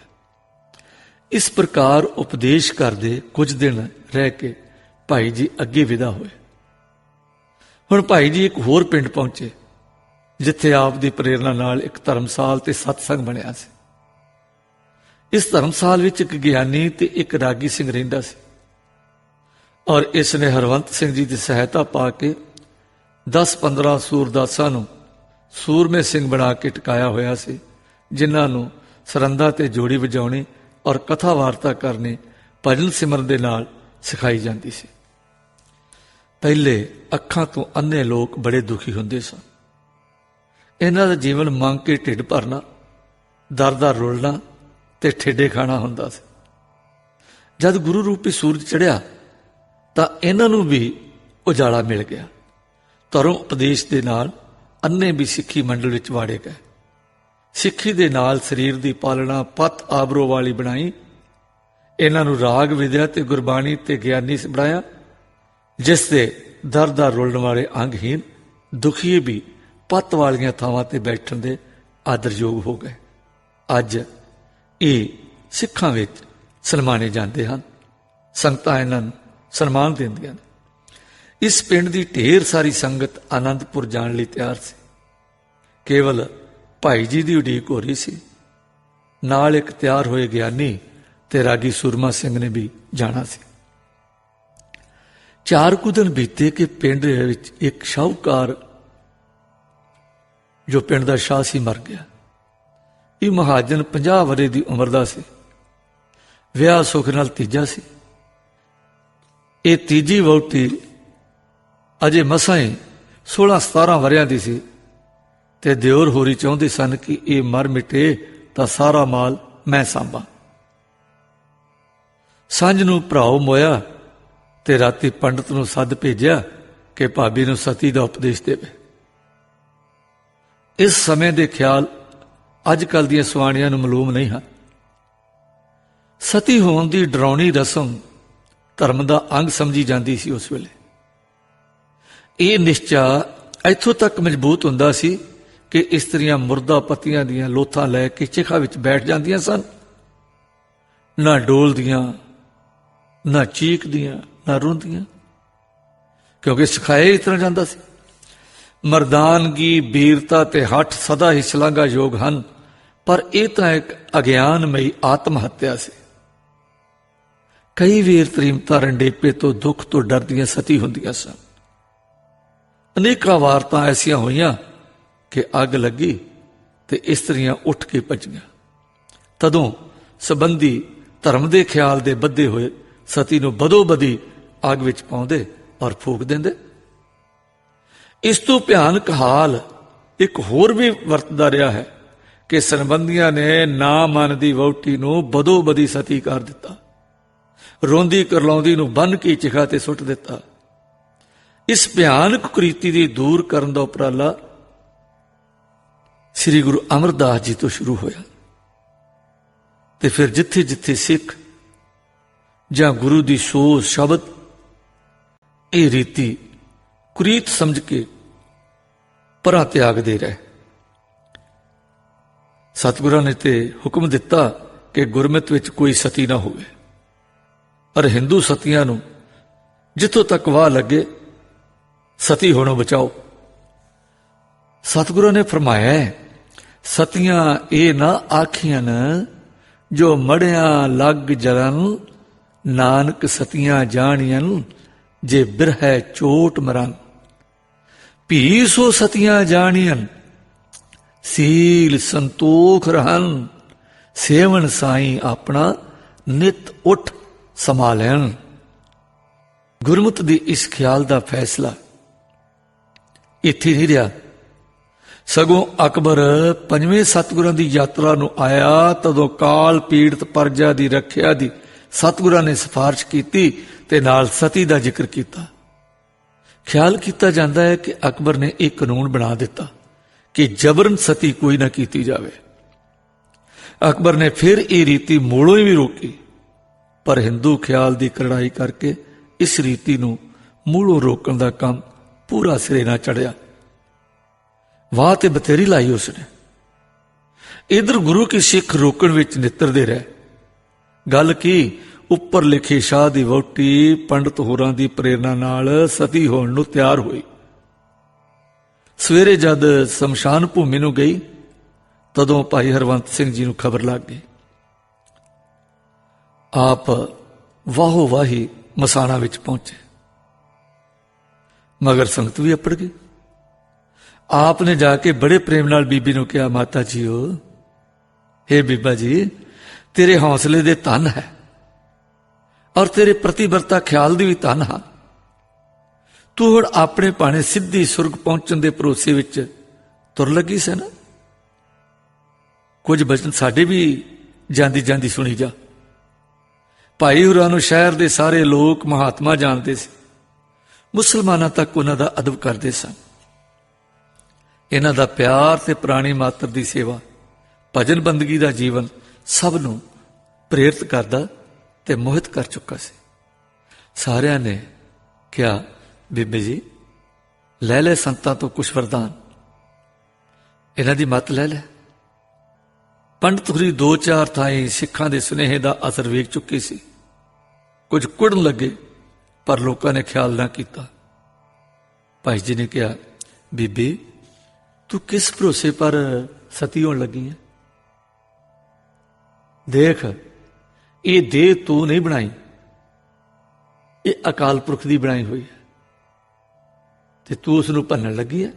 ਇਸ ਪ੍ਰਕਾਰ ਉਪਦੇਸ਼ ਕਰਦੇ ਕੁਝ ਦਿਨ ਰਹਿ ਕੇ ਭਾਈ ਜੀ ਅੱਗੇ ਵਿਦਾ ਹੋਏ। ਹੁਣ ਭਾਈ ਜੀ ਇੱਕ ਹੋਰ ਪਿੰਡ ਪਹੁੰਚੇ, ਜਿੱਥੇ ਆਪ ਦੀ ਪ੍ਰੇਰਣਾ ਨਾਲ ਇੱਕ ਧਰਮਸਾਲ ਤੇ ਸਤਸੰਗ ਬਣਿਆ ਸੀ। ਇਸ ਧਰਮਸਾਲ ਵਿੱਚ ਇੱਕ ਗਿਆਨੀ ਤੇ ਇੱਕ ਰਾਗੀ ਸਿੰਘ ਰਹਿੰਦਾ ਸੀ, ਔਰ ਇਸ ਨੇ ਹਰਵੰਤ ਸਿੰਘ ਜੀ ਦੀ ਸਹਾਇਤਾ ਪਾ ਕੇ 10-15 ਸੂਰਦਾਸਾਂ ਨੂੰ ਸੂਰਮੇ ਸਿੰਘ ਬਣਾ ਕੇ ਟਿਕਾਇਆ ਹੋਇਆ ਸੀ, ਜਿਨ੍ਹਾਂ ਨੂੰ ਸਰੰਦਾ ਤੇ ਜੋੜੀ ਵਜਾਉਣੀ ਔਰ ਕਥਾ ਵਾਰਤਾ ਕਰਨੀ ਭਜਨ ਸਿਮਰਨ ਦੇ ਨਾਲ ਸਿਖਾਈ ਜਾਂਦੀ ਸੀ। ਪਹਿਲੇ ਅੱਖਾਂ ਤੋਂ ਅੰਨੇ ਲੋਕ ਬੜੇ ਦੁਖੀ ਹੁੰਦੇ ਸਨ। ਇਹਨਾਂ ਦਾ ਜੀਵਨ ਮੰਗ ਕੇ ਢਿੱਡ ਭਰਨਾ, ਦਰ ਰੁਲਣਾ ਤੇ ਠੇਡੇ ਖਾਣਾ ਹੁੰਦਾ ਸੀ। ਜਦ ਗੁਰੂ ਰੂਪੀ ਸੂਰਜ ਚੜ੍ਹਿਆ ਤਾਂ ਇਹਨਾਂ ਨੂੰ ਵੀ ਉਜਾਲਾ ਮਿਲ ਗਿਆ। ਧਰਮ ਉਪਦੇਸ਼ ਦੇ ਨਾਲ ਅੰਨੇ ਵੀ ਸਿੱਖੀ ਮੰਡਲ ਵਿੱਚ ਵਾੜੇ ਗਏ। ਸਿੱਖੀ ਦੇ ਨਾਲ ਸਰੀਰ ਦੀ ਪਾਲਣਾ ਪੱਤ ਆਬਰੋ ਵਾਲੀ ਬਣਾਈ। ਇਹਨਾਂ ਨੂੰ ਰਾਗ ਵਿਦਿਆ ਤੇ ਗੁਰਬਾਣੀ ਤੇ ਗਿਆਨੀ ਬਣਾਇਆ, ਜਿਸ ਦੇ ਦਰ ਰੁਲਣ ਵਾਲੇ ਅੰਗਹੀਨ ਦੁਖੀਏ ਵੀ ਪੱਤ ਵਾਲੀਆਂ ਥਾਵਾਂ ਤੇ ਬੈਠਣ ਦੇ ਆਦਰਯੋਗ ਹੋ ਗਏ। ਅੱਜ ਇਹ ਸਿੱਖਾਂ ਵਿੱਚ ਸਨਮਾਨੇ ਜਾਂਦੇ ਹਨ। ਸੰਗਤਾਂ ਇਹਨਾਂ ਨੂੰ ਸਨਮਾਨ ਦਿੰਦੀਆਂ ਨੇ। ਇਸ ਪਿੰਡ ਦੀ ਢੇਰ ਸਾਰੀ ਸੰਗਤ ਆਨੰਦਪੁਰ ਜਾਣ ਲਈ ਤਿਆਰ ਸੀ। ਕੇਵਲ ਭਾਈ ਜੀ ਦੀ ਉਡੀਕ ਹੋ ਰਹੀ ਸੀ। ਨਾਲ ਇੱਕ ਤਿਆਰ ਹੋਏ ਗਿਆਨੀ ਤੇ ਰਾਗੀ ਸੂਰਮਾ ਸਿੰਘ ਨੇ ਵੀ ਜਾਣਾ ਸੀ। 4 ਕੁ ਦਿਨ ਬੀਤੇ ਕਿ ਪਿੰਡ ਵਿੱਚ ਇੱਕ ਸ਼ਾਹੂਕਾਰ, ਜੋ ਪਿੰਡ ਦਾ ਸ਼ਾਹ ਸੀ, ਮਰ ਗਿਆ। ਇਹ ਮਹਾਜਨ 50 ਵਰ੍ਹੇ ਦੀ ਉਮਰ ਦਾ ਸੀ। ਵਿਆਹ ਸੁੱਖ ਨਾਲ ਤੀਜਾ ਸੀ। ਇਹ ਤੀਜੀ ਵਹੁਟੀ ਅਜੇ ਮਸਾਂ ਹੀ 16-17 ਵਰ੍ਹਿਆਂ ਦੀ ਸੀ ਤੇ ਦਿਓਰ ਹੋਰੀ ਚਾਹੁੰਦੇ ਸਨ ਕਿ ਇਹ ਮਰ ਮਿਟੇ ਤਾਂ ਸਾਰਾ ਮਾਲ ਮੈਂ ਸਾਂਭਾਂ। ਸਾਂਝ ਨੂੰ ਭਰਾਓ ਮੋਇਆ ਤੇ ਰਾਤੀ ਪੰਡਤ ਨੂੰ ਸੱਦ ਭੇਜਿਆ ਕਿ ਭਾਬੀ ਨੂੰ ਸਤੀ ਦਾ ਉਪਦੇਸ਼ ਦੇਵੇ। ਇਸ ਸਮੇਂ ਦੇ ਖਿਆਲ ਅੱਜ ਕੱਲ੍ਹ ਦੀਆਂ ਸਵਾਣੀਆਂ ਨੂੰ ਮਾਲੂਮ ਨਹੀਂ ਹਨ। ਸਤੀ ਹੋਣ ਦੀ ਡਰਾਉਣੀ ਰਸਮ ਧਰਮ ਦਾ ਅੰਗ ਸਮਝੀ ਜਾਂਦੀ ਸੀ ਉਸ ਵੇਲੇ। ਇਹ ਨਿਸ਼ਚਾ ਇੱਥੋਂ ਤੱਕ ਮਜ਼ਬੂਤ ਹੁੰਦਾ ਸੀ ਕਿ ਇਸਤਰੀਆਂ ਮੁਰਦਾ ਪਤੀਆਂ ਦੀਆਂ ਲੋਥਾਂ ਲੈ ਕੇ ਚਿਖਾ ਵਿੱਚ ਬੈਠ ਜਾਂਦੀਆਂ ਸਨ। ਨਾ ਡੋਲਦੀਆਂ, ਨਾ ਚੀਕਦੀਆਂ, ਨਾ ਰੋਂਦੀਆਂ, ਕਿਉਂਕਿ ਸਿਖਾਇਆ ਇਸ ਤਰ੍ਹਾਂ ਜਾਂਦਾ ਸੀ। ਮਰਦਾਨਗੀ, ਬੀਰਤਾ ਤੇ ਹੱਠ ਸਦਾ ਹੀ ਸ਼ਲਾਘਾਯੋਗ ਹਨ, ਪਰ ਇਹ ਤਾਂ ਇੱਕ ਅਗਿਆਨਮਈ ਆਤਮ ਹੱਤਿਆ ਸੀ। ਕਈ ਵੇਰ ਤ੍ਰੀਮਤਾ ਰੰਡੇਪੇ ਤੋਂ, ਦੁੱਖ ਤੋਂ ਡਰਦੀਆਂ ਸਤੀ ਹੁੰਦੀਆਂ ਸਨ। ਅਨੇਕਾਂ ਵਾਰਤਾਂ ਐਸੀਆਂ ਹੋਈਆਂ ਕਿ ਅੱਗ ਲੱਗੀ ਤੇ ਇਸਤਰੀਆਂ ਉੱਠ ਕੇ ਭੱਜੀਆਂ। ਤਦੋਂ ਸੰਬੰਧੀ ਧਰਮ ਦੇ ਖਿਆਲ ਦੇ ਬੱਧੇ ਹੋਏ ਸਤੀ ਨੂੰ ਬਦੋ-ਬਦੀ ਅੱਗ ਵਿੱਚ ਪਾਉਂਦੇ ਔਰ ਫੂਕ ਦਿੰਦੇ। ਇਸ ਤੋਂ ਭਿਆਨਕ ਹਾਲ ਇੱਕ ਹੋਰ ਵੀ ਵਰਤਦਾ ਰਿਹਾ ਹੈ ਕਿ ਸੰਬੰਧੀਆਂ ਨੇ ਨਾ ਮੰਨਦੀ ਵਹੁਟੀ ਨੂੰ ਬਦੋ-ਬਦੀ ਸਤੀ ਕਰ ਦਿੱਤਾ। ਰੋਂਦੀ ਕਰਲਾਉਂਦੀ ਨੂੰ ਬੰਨ੍ਹ ਕੇ ਚਿਖਾ ਤੇ ਸੁੱਟ ਦਿੱਤਾ। ਇਸ ਭਿਆਨਕ ਕੁਰੀਤੀ ਦੀ ਦੂਰ ਕਰਨ ਦਾ ਉਪਰਾਲਾ ਸ੍ਰੀ ਗੁਰੂ ਅਮਰਦਾਸ ਜੀ ਤੋਂ ਸ਼ੁਰੂ ਹੋਇਆ ਤੇ ਫਿਰ ਜਿੱਥੇ ਜਿੱਥੇ ਸਿੱਖ ਜਾਂ ਗੁਰੂ ਦੀ ਸੋਝ ਸ਼ਬਦ ਇਹ ਰੀਤੀ ਕੁਰੀਤ ਸਮਝ ਕੇ ਪਰਾਂ ਤਿਆਗਦੇ ਰਹੇ। ਸਤਿਗੁਰਾਂ ਨੇ ਤੇ ਹੁਕਮ ਦਿੱਤਾ ਕਿ ਗੁਰਮਤਿ ਵਿੱਚ ਕੋਈ ਸਤੀ ਨਾ ਹੋਵੇ, ਔਰ ਹਿੰਦੂ ਸਤੀਆਂ ਨੂੰ ਜਿੱਥੋਂ ਤੱਕ ਵਾਹ ਲੱਗੇ ਸਤੀ ਹੋਣੋਂ ਬਚਾਓ। ਸਤਿਗੁਰਾਂ ਨੇ ਫਰਮਾਇਆ, ਸਤੀਆਂ ਇਹ ਨਾ ਆਖੀਆਂ ਜੋ ਮੜਿਆਂ ਲੱਗ ਜਰਨ, ਨਾਨਕ ਸਤੀਆਂ ਜਾਣੀਆਂ ਜੇ ਬਿਰਹੈ ਚੋਟ ਮਰਨ। ਭੀ ਸੋ ਸਤੀਆਂ ਜਾਣੀਆਂ, ਸੀਲ ਸੰਤੋਖ ਰਹਨ, ਸੇਵਨ ਸਾਈਂ ਆਪਣਾ ਨਿਤ ਉੱਠ ਸੰਭਾਲਣ। ਗੁਰਮਤਿ ਦੀ ਇਸ ਖਿਆਲ ਦਾ ਫੈਸਲਾ ਇੱਥੇ ਨਹੀਂ ਰਿਹਾ। ਸਗੋਂ ਅਕਬਰ ਪੰਜਵੇਂ ਸਤਿਗੁਰਾਂ ਦੀ ਯਾਤਰਾ ਨੂੰ ਆਇਆ, ਤਦੋਂ ਕਾਲ ਪੀੜਤ ਪਰਜਾ ਦੀ ਰੱਖਿਆ ਦੀ ਸਤਿਗੁਰਾਂ ਨੇ ਸਿਫਾਰਿਸ਼ ਕੀਤੀ ਤੇ ਨਾਲ ਸਤੀ ਦਾ ਜ਼ਿਕਰ ਕੀਤਾ। ਖਿਆਲ ਕੀਤਾ ਜਾਂਦਾ ਹੈ ਕਿ ਅਕਬਰ ਨੇ ਇਹ ਕਾਨੂੰਨ ਬਣਾ ਦਿੱਤਾ ਕਿ ਜਬਰਨ ਸਤੀ ਕੋਈ ਨਾ ਕੀਤੀ ਜਾਵੇ। ਅਕਬਰ ਨੇ ਫਿਰ ਇਹ ਰੀਤੀ ਮੂਲੋਂ ਹੀ ਵੀ ਰੋਕੀ, ਪਰ ਹਿੰਦੂ ਖਿਆਲ ਦੀ ਕਰੜਾਈ ਕਰਕੇ ਇਸ ਰੀਤੀ ਨੂੰ ਮੂਲੋਂ ਰੋਕਣ ਦਾ ਕੰਮ ਪੂਰਾ ਸਿਰੇ ਨਾ ਚੜਿਆ। ਵਾਹ ਤੇ ਬਥੇਰੀ ਲਾਈ ਉਸਨੇ। ਇਧਰ ਗੁਰੂ ਕੀ ਸਿੱਖ ਰੋਕਣ ਵਿੱਚ ਨਿੱਤਰਦੇ ਰਹੇ। ਗੱਲ ਕੀ, ਉੱਪਰ ਲਿਖੇ ਸ਼ਾਹ ਦੀ ਵਹੁਟੀ ਪੰਡਤ ਹੋਰਾਂ ਦੀ ਪ੍ਰੇਰਣਾ ਨਾਲ ਸਤੀ ਹੋਣ ਨੂੰ ਤਿਆਰ ਹੋਈ। ਸਵੇਰੇ ਜਦ ਸ਼ਮਸ਼ਾਨ ਭੂਮੀ ਨੂੰ ਗਈ, ਤਦੋਂ ਭਾਈ ਹਰਵੰਤ ਸਿੰਘ ਜੀ ਨੂੰ ਖਬਰ ਲੱਗ ਗਈ। ਆਪ ਵਾਹੋ ਵਾਹੀ ਮਸਾਣਾ ਵਿੱਚ ਪਹੁੰਚੇ, ਮਗਰ ਸੰਗਤ ਵੀ ਅਪੜ ਗਈ। ਆਪ ਨੇ ਜਾ ਕੇ ਬੜੇ ਪ੍ਰੇਮ ਨਾਲ ਬੀਬੀ ਨੂੰ ਕਿਹਾ, ਮਾਤਾ ਜੀਓ, ਹੇ ਬੀਬਾ ਜੀ, ਤੇਰੇ ਹੌਸਲੇ ਦੇ ਧਨ ਹੈ ਔਰ ਤੇਰੇ ਪ੍ਰਤੀਬਰਤਾ ਖਿਆਲ ਦੀ ਵੀ ਧਨ ਹਾਂ। ਤੂੰ ਹੁਣ ਆਪਣੇ ਭਾਣੇ ਸਿੱਧੀ ਸੁਰਗ ਪਹੁੰਚਣ ਦੇ ਭਰੋਸੇ ਵਿੱਚ ਤੁਰ ਲੱਗੀ ਸੀ ਨਾ। ਕੁਝ ਬਚਨ ਸਾਡੇ ਵੀ ਜਾਂਦੀ ਜਾਂਦੀ ਸੁਣੀ ਜਾ। ਭਾਈ ਹੋਰਾਂ ਨੂੰ ਸ਼ਹਿਰ ਦੇ ਸਾਰੇ ਲੋਕ ਮਹਾਤਮਾ ਜਾਣਦੇ ਸੀ। ਮੁਸਲਮਾਨਾਂ ਤੱਕ ਉਹਨਾਂ ਦਾ ਅਦਬ ਕਰਦੇ ਸਨ। ਇਹਨਾਂ ਦਾ ਪਿਆਰ ਤੇ ਪ੍ਰਾਣੀ ਮਾਤਰ ਦੀ ਸੇਵਾ, ਭਜਨ ਬੰਦਗੀ ਦਾ ਜੀਵਨ ਸਭ ਨੂੰ ਪ੍ਰੇਰਿਤ ਕਰਦਾ ਤੇ ਮੋਹਿਤ ਕਰ ਚੁੱਕਾ ਸੀ। ਸਾਰਿਆਂ ਨੇ ਕਿਹਾ, ਬੀਬੀ ਜੀ, ਲੈ ਲੈ ਸੰਤਾਂ ਤੋਂ ਕੁਛ ਵਰਦਾਨ, ਇਹਨਾਂ ਦੀ ਮੱਤ ਲੈ ਲੈ। ਪੰਡਤ ਹੋਰੀ 2-4 ਥਾਈਂ ਸਿੱਖਾਂ ਦੇ ਸੁਨੇਹੇ ਦਾ ਅਸਰ ਵੇਖ ਚੁੱਕੇ ਸੀ। ਕੁਝ ਕੁੜਨ ਲੱਗੇ, ਪਰ ਲੋਕਾਂ ਨੇ ਖਿਆਲ ਨਾ ਕੀਤਾ। ਭਾਈ ਜੀ ਨੇ ਕਿਹਾ, ਬੀਬੀ, ਤੂੰ ਕਿਸ ਭਰੋਸੇ ਪਰ ਸਤੀ ਹੋਣ ਲੱਗੀ ਹੈ? ਦੇਖ, ਇਹ ਦੇਹ ਤੂੰ ਨਹੀਂ ਬਣਾਈ, ਇਹ ਅਕਾਲ ਪੁਰਖ ਦੀ ਬਣਾਈ ਹੋਈ ਹੈ, ਤੇ ਤੂੰ ਉਸ ਨੂੰ ਭੰਨਣ ਲੱਗੀ ਹੈ।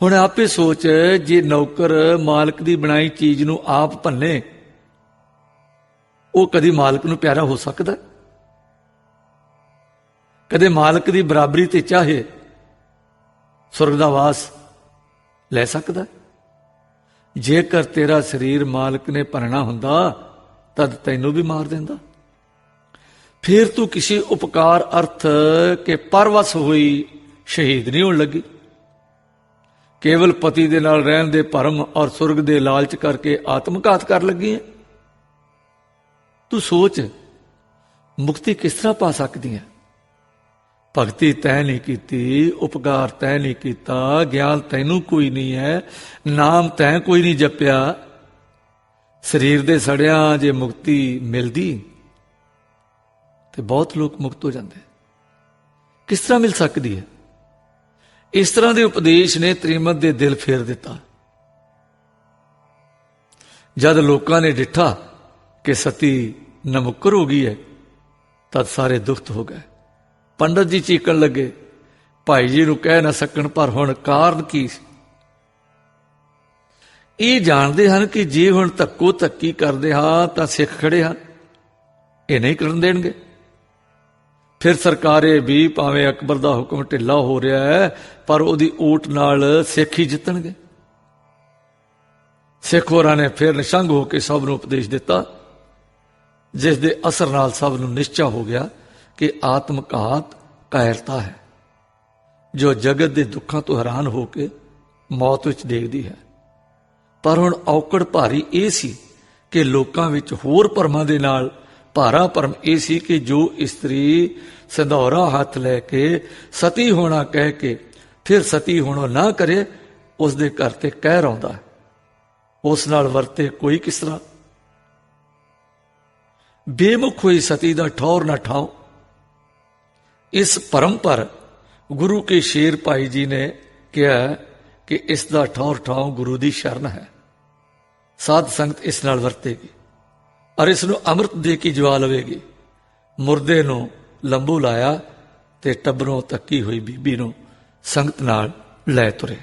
ਹੁਣ ਆਪੇ ਸੋਚ, ਜੇ ਨੌਕਰ ਮਾਲਕ ਦੀ ਬਣਾਈ ਚੀਜ਼ ਨੂੰ ਆਪ ਭੰਨੇ, ਉਹ ਕਦੀ ਮਾਲਕ ਨੂੰ ਪਿਆਰਾ ਹੋ ਸਕਦਾ? ਕਦੇ ਮਾਲਕ ਦੀ ਬਰਾਬਰੀ ਤੇ ਚਾਹੇ ਸੁਰਗ ਦਾ ਵਾਸ ਲੈ ਸਕਦਾ? ਜੇਕਰ ਤੇਰਾ ਸਰੀਰ ਮਾਲਕ ਨੇ ਭਰਨਾ ਹੁੰਦਾ ਤਦ ਤੈਨੂੰ ਵੀ ਮਾਰ ਦਿੰਦਾ। ਫਿਰ ਤੂੰ ਕਿਸੇ ਉਪਕਾਰ ਅਰਥ ਕੇ ਪਰਵਸ ਹੋਈ ਸ਼ਹੀਦ ਨਹੀਂ ਹੋਣ ਲੱਗੀ। ਕੇਵਲ ਪਤੀ ਦੇ ਨਾਲ ਰਹਿਣ ਦੇ ਭਰਮ ਔਰ ਸੁਰਗ ਦੇ ਲਾਲਚ ਕਰਕੇ ਆਤਮਘਾਤ ਕਰ ਲੱਗੀ ਹੈ। ਤੂੰ ਸੋਚ, ਮੁਕਤੀ ਕਿਸ ਤਰ੍ਹਾਂ ਪਾ ਸਕਦੀ ਹੈ? ਭਗਤੀ ਤੈਂ ਨਹੀਂ ਕੀਤੀ, ਉਪਕਾਰ ਤੈਂ ਨਹੀਂ ਕੀਤਾ, ਗਿਆਨ ਤੈਨੂੰ ਕੋਈ ਨਹੀਂ ਹੈ, ਨਾਮ ਤੈਂ ਕੋਈ ਨਹੀਂ ਜਪਿਆ। ਸਰੀਰ ਦੇ ਸੜਿਆਂ ਜੇ ਮੁਕਤੀ ਮਿਲਦੀ ਤੇ ਬਹੁਤ ਲੋਕ ਮੁਕਤ ਹੋ ਜਾਂਦੇ। ਕਿਸ ਤਰ੍ਹਾਂ ਮਿਲ ਸਕਦੀ ਹੈ? ਇਸ ਤਰ੍ਹਾਂ ਦੇ ਉਪਦੇਸ਼ ਨੇ ਤ੍ਰੀਮਤ ਦੇ ਦਿਲ ਫੇਰ ਦਿੱਤਾ। ਜਦ ਲੋਕਾਂ ਨੇ ਡਿੱਠਾ ਕਿ ਸਤੀ ਨਮੁੱਕਰ ਹੋ ਗਈ ਹੈ, ਤਦ ਸਾਰੇ ਦੁਖਤ ਹੋ ਗਏ। ਪੰਡਤ ਜੀ ਚੀਕਣ ਲੱਗੇ, ਭਾਈ ਜੀ ਨੂੰ ਕਹਿ ਨਾ ਸਕਣ, ਪਰ ਹੁਣ ਕਾਰਨ ਕੀ ਸੀ? ਇਹ ਜਾਣਦੇ ਹਨ ਕਿ ਜੇ ਹੁਣ ਧੱਕੋ ਧੱਕੀ ਕਰਦੇ ਹਾਂ ਤਾਂ ਸਿੱਖ ਖੜੇ ਹਨ, ਇਹ ਨਹੀਂ ਕਰਨ ਦੇਣਗੇ। ਫਿਰ ਸਰਕਾਰੇ ਵੀ ਭਾਵੇਂ ਅਕਬਰ ਦਾ ਹੁਕਮ ਢਿੱਲਾ ਹੋ ਰਿਹਾ ਹੈ, ਪਰ ਉਹਦੀ ਓਟ ਨਾਲ ਸਿੱਖ ਹੀ ਜਿੱਤਣਗੇ। ਸਿੱਖ ਹੋਰਾਂ ਨੇ ਫਿਰ ਨਿਸ਼ੰਗ ਹੋ ਕੇ ਸਭ ਨੂੰ ਉਪਦੇਸ਼ ਦਿੱਤਾ, ਜਿਸ ਦੇ ਅਸਰ ਨਾਲ ਸਭ ਨੂੰ ਨਿਸ਼ਚਾ ਹੋ ਗਿਆ ਕਿ ਆਤਮਘਾਤ ਕਾਇਰਤਾ ਹੈ, ਜੋ ਜਗਤ ਦੇ ਦੁੱਖਾਂ ਤੋਂ ਹੈਰਾਨ ਹੋ ਕੇ ਮੌਤ ਵਿੱਚ ਦੇਖਦੀ ਹੈ। ਪਰ ਹੁਣ ਔਕੜ ਭਾਰੀ ਇਹ ਸੀ ਕਿ ਲੋਕਾਂ ਵਿੱਚ ਹੋਰ ਭਰਮਾਂ ਦੇ ਨਾਲ ਭਾਰਾ ਭਰਮ ਇਹ ਸੀ ਕਿ ਜੋ ਇਸਤਰੀ ਸੰਧੌਰਾ ਹੱਥ ਲੈ ਕੇ ਸਤੀ ਹੋਣਾ ਕਹਿ ਕੇ ਫਿਰ ਸਤੀ ਹੋਣਾ ਨਾ ਕਰੇ, ਉਸ ਦੇ ਘਰ ਤੇ ਕਹਿਰ ਆਉਂਦਾ ਹੈ, ਉਸ ਨਾਲ ਵਰਤੇ ਕੋਈ ਕਿਸ ਤਰ੍ਹਾਂ। ਬੇਮੁਖ ਹੋਈ ਸਤੀ ਦਾ ਠੌਰ ਨਾ ਠਾਓ। ਇਸ ਭਰਮ ਪਰ ਗੁਰੂ ਕੇ ਸ਼ੇਰ ਭਾਈ ਜੀ ਨੇ ਕਿਹਾ ਕਿ ਇਸ ਦਾ ਠੌਰ ਠਾਓ ਗੁਰੂ ਦੀ ਸ਼ਰਨ ਹੈ। ਸਾਧ ਸੰਗਤ ਇਸ ਨਾਲ ਵਰਤੇਗੀ ਔਰ ਇਸ ਨੂੰ ਅੰਮ੍ਰਿਤ ਦੇ ਕੇ ਜਵਾ ਲਵੇਗੀ। ਮੁਰਦੇ ਨੂੰ ਲੰਬੂ ਲਾਇਆ ਤੇ ਟੱਬਰੋਂ ਤੱਕੀ ਹੋਈ ਬੀਬੀ ਨੂੰ ਸੰਗਤ ਨਾਲ ਲੈ ਤੁਰੇ।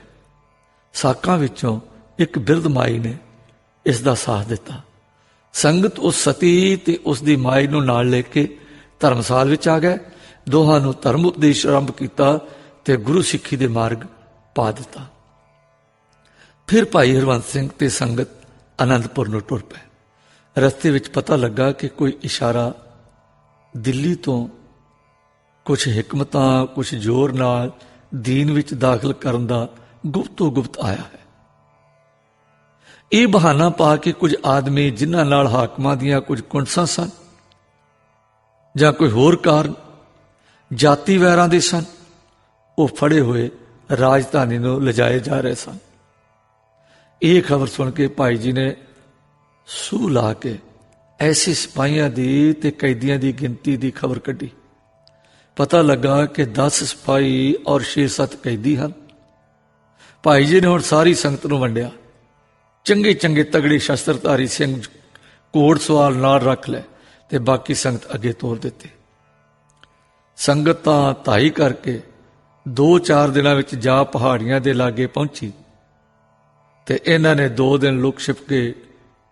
ਸਾਕਾਂ ਵਿੱਚੋਂ ਇੱਕ ਬਿਰਧ ਮਾਈ ਨੇ ਇਸ ਦਾ ਸਾਥ ਦਿੱਤਾ। ਸੰਗਤ ਉਸ ਸਤੀ ਤੇ ਉਸ ਦੀ ਮਾਈ ਨੂੰ ਨਾਲ ਲੈ ਕੇ ਧਰਮਸਾਲ ਵਿੱਚ ਆ ਗਏ। ਦੋਹਾਂ ਨੂੰ ਧਰਮ ਉਪਦੇਸ਼ ਆਰੰਭ ਕੀਤਾ ਤੇ ਗੁਰੂ ਸਿੱਖੀ ਦੇ ਮਾਰਗ ਪਾ ਦਿੱਤਾ। फिर भाई हरवंत सिंह ते संगत आनंदपुर ਨੂੰ ਟੁਰ ਪਏ। ਰਸਤੇ ਵਿੱਚ ਪਤਾ ਲੱਗਾ ਕਿ ਕੋਈ ਇਸ਼ਾਰਾ ਦਿੱਲੀ ਤੋਂ ਕੁਝ ਹਕਮਤਾਂ ਕੁਝ ਜ਼ੋਰ ਨਾਲ ਦੀਨ ਵਿੱਚ ਦਾਖਲ ਕਰਨ ਦਾ ਗੁਪਤੋ ਗੁਪਤ ਆਇਆ ਹੈ। ਇਹ ਬਹਾਨਾ ਪਾ ਕੇ ਕੁਝ ਆਦਮੀ ਜਿਨ੍ਹਾਂ ਨਾਲ ਹਾਕਮਾਂ ਦੀਆਂ ਕੁਝ ਕੁੰਡਸਾਂ ਸਨ ਜਾਂ ਕੋਈ ਹੋਰ ਕਾਰਨ ਜਾਤੀ ਵੈਰਾਂ ਦੇ ਸਨ, ਉਹ ਫੜੇ ਹੋਏ ਰਾਜਧਾਨੀ ਨੂੰ ਲਿਜਾਏ ਜਾ ਰਹੇ ਸਨ। ਇਹ ਖਬਰ ਸੁਣ ਕੇ ਭਾਈ ਜੀ ਨੇ ਸੂਹ ਲਾ ਕੇ ਐਸੇ ਸਿਪਾਹੀਆਂ ਦੀ ਤੇ ਕੈਦੀਆਂ ਦੀ ਗਿਣਤੀ ਦੀ ਖਬਰ ਕੱਢੀ। ਪਤਾ ਲੱਗਾ ਕਿ 10 ਸਿਪਾਹੀ ਔਰ 6-7 ਕੈਦੀ ਹਨ। ਭਾਈ ਜੀ ਨੇ ਹੁਣ ਸਾਰੀ ਸੰਗਤ ਨੂੰ ਵੰਡਿਆ। ਚੰਗੇ ਚੰਗੇ ਤਗੜੇ ਸ਼ਸਤਰਧਾਰੀ ਸਿੰਘ ਘੋੜ ਸਵਾਰ ਨਾਲ ਰੱਖ ਲਏ ਤੇ ਬਾਕੀ ਸੰਗਤ ਅੱਗੇ ਤੋਰ ਦਿੱਤੀ। ਸੰਗਤ ਤਾਂ ਧਾਈ ਕਰਕੇ 2-4 ਦਿਨਾਂ ਵਿੱਚ ਜਾ ਪਹਾੜੀਆਂ ਦੇ ਲਾਗੇ ਪਹੁੰਚੀ ਤੇ ਇਹਨਾਂ ਨੇ 2 ਦਿਨ ਲੁਕ ਛਿਪ ਕੇ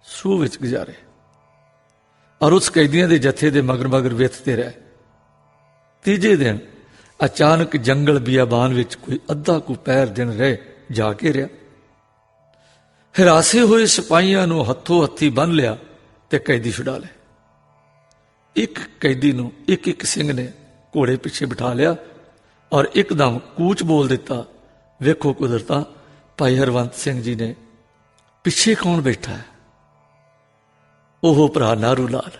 ਸੂਹ ਵਿੱਚ ਗੁਜ਼ਾਰੇ ਔਰ ਉਸ ਕੈਦੀਆਂ ਦੇ ਜਥੇ ਦੇ ਮਗਰ ਮਗਰ ਵਿਥਦੇ ਰਹੇ। ਤੀਜੇ ਦਿਨ ਅਚਾਨਕ ਜੰਗਲ ਬਿਆਬਾਨ ਵਿੱਚ ਕੋਈ ਅੱਧਾ ਕੁ ਪੈਰ ਦਿਨ ਰਹਿ ਜਾ ਕੇ ਰਿਹਾ। ਹਿਰਾਸੇ ਹੋਏ ਸਿਪਾਹੀਆਂ ਨੂੰ ਹੱਥੋਂ ਹੱਥੀ ਬੰਨ੍ਹ ਲਿਆ ਤੇ ਕੈਦੀ ਛੁਡਾ ਲਏ। ਇੱਕ ਕੈਦੀ ਨੂੰ ਇੱਕ ਸਿੰਘ ਨੇ ਘੋੜੇ ਪਿੱਛੇ ਬਿਠਾ ਲਿਆ ਔਰ ਇੱਕਦਮ ਕੂਚ ਬੋਲ ਦਿੱਤਾ। ਵੇਖੋ ਕੁਦਰਤਾਂ, ਭਾਈ ਹਰਵੰਤ ਸਿੰਘ ਜੀ ਨੇ ਪਿੱਛੇ ਕੌਣ ਬੈਠਾ ਹੈ? ਉਹ ਭਰਾ ਨਾਰੂ ਲਾਲ,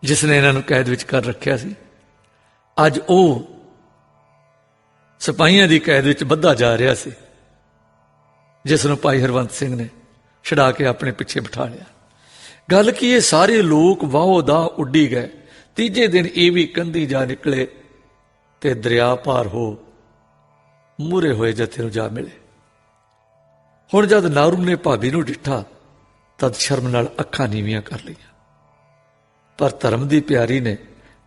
ਜਿਸ ਨੇ ਇਹਨਾਂ ਨੂੰ ਕੈਦ ਵਿੱਚ ਕਰ ਰੱਖਿਆ ਸੀ। ਅੱਜ ਉਹ ਸਿਪਾਹੀਆਂ ਦੀ ਕੈਦ ਵਿੱਚ ਬੱਧਾ ਜਾ ਰਿਹਾ ਸੀ, ਜਿਸ ਨੂੰ ਭਾਈ ਹਰਵੰਤ ਸਿੰਘ ਨੇ ਛੁਡਾ ਕੇ ਆਪਣੇ ਪਿੱਛੇ ਬਿਠਾ ਲਿਆ। ਗੱਲ ਕੀ ਇਹ ਸਾਰੇ ਲੋਕ ਵਾਹੋ ਦਾ ਉੱਡੀ ਗਏ। ਤੀਜੇ ਦਿਨ ਇਹ ਵੀ ਕੰਧੀ ਜਾ ਨਿਕਲੇ ਤੇ ਦਰਿਆ ਪਾਰ ਹੋ ਮੂਰੇ ਹੋਏ ਜਥੇ ਨੂੰ ਜਾ ਮਿਲੇ। ਹੁਣ ਜਦ ਨਾਰੂ ਨੇ ਭਾਬੀ ਨੂੰ ਡਿੱਠਾ ਤਦ ਸ਼ਰਮ ਨਾਲ ਅੱਖਾਂ ਨੀਵੀਆਂ ਕਰ ਲਈਆਂ, ਪਰ ਧਰਮ ਦੀ ਪਿਆਰੀ ਨੇ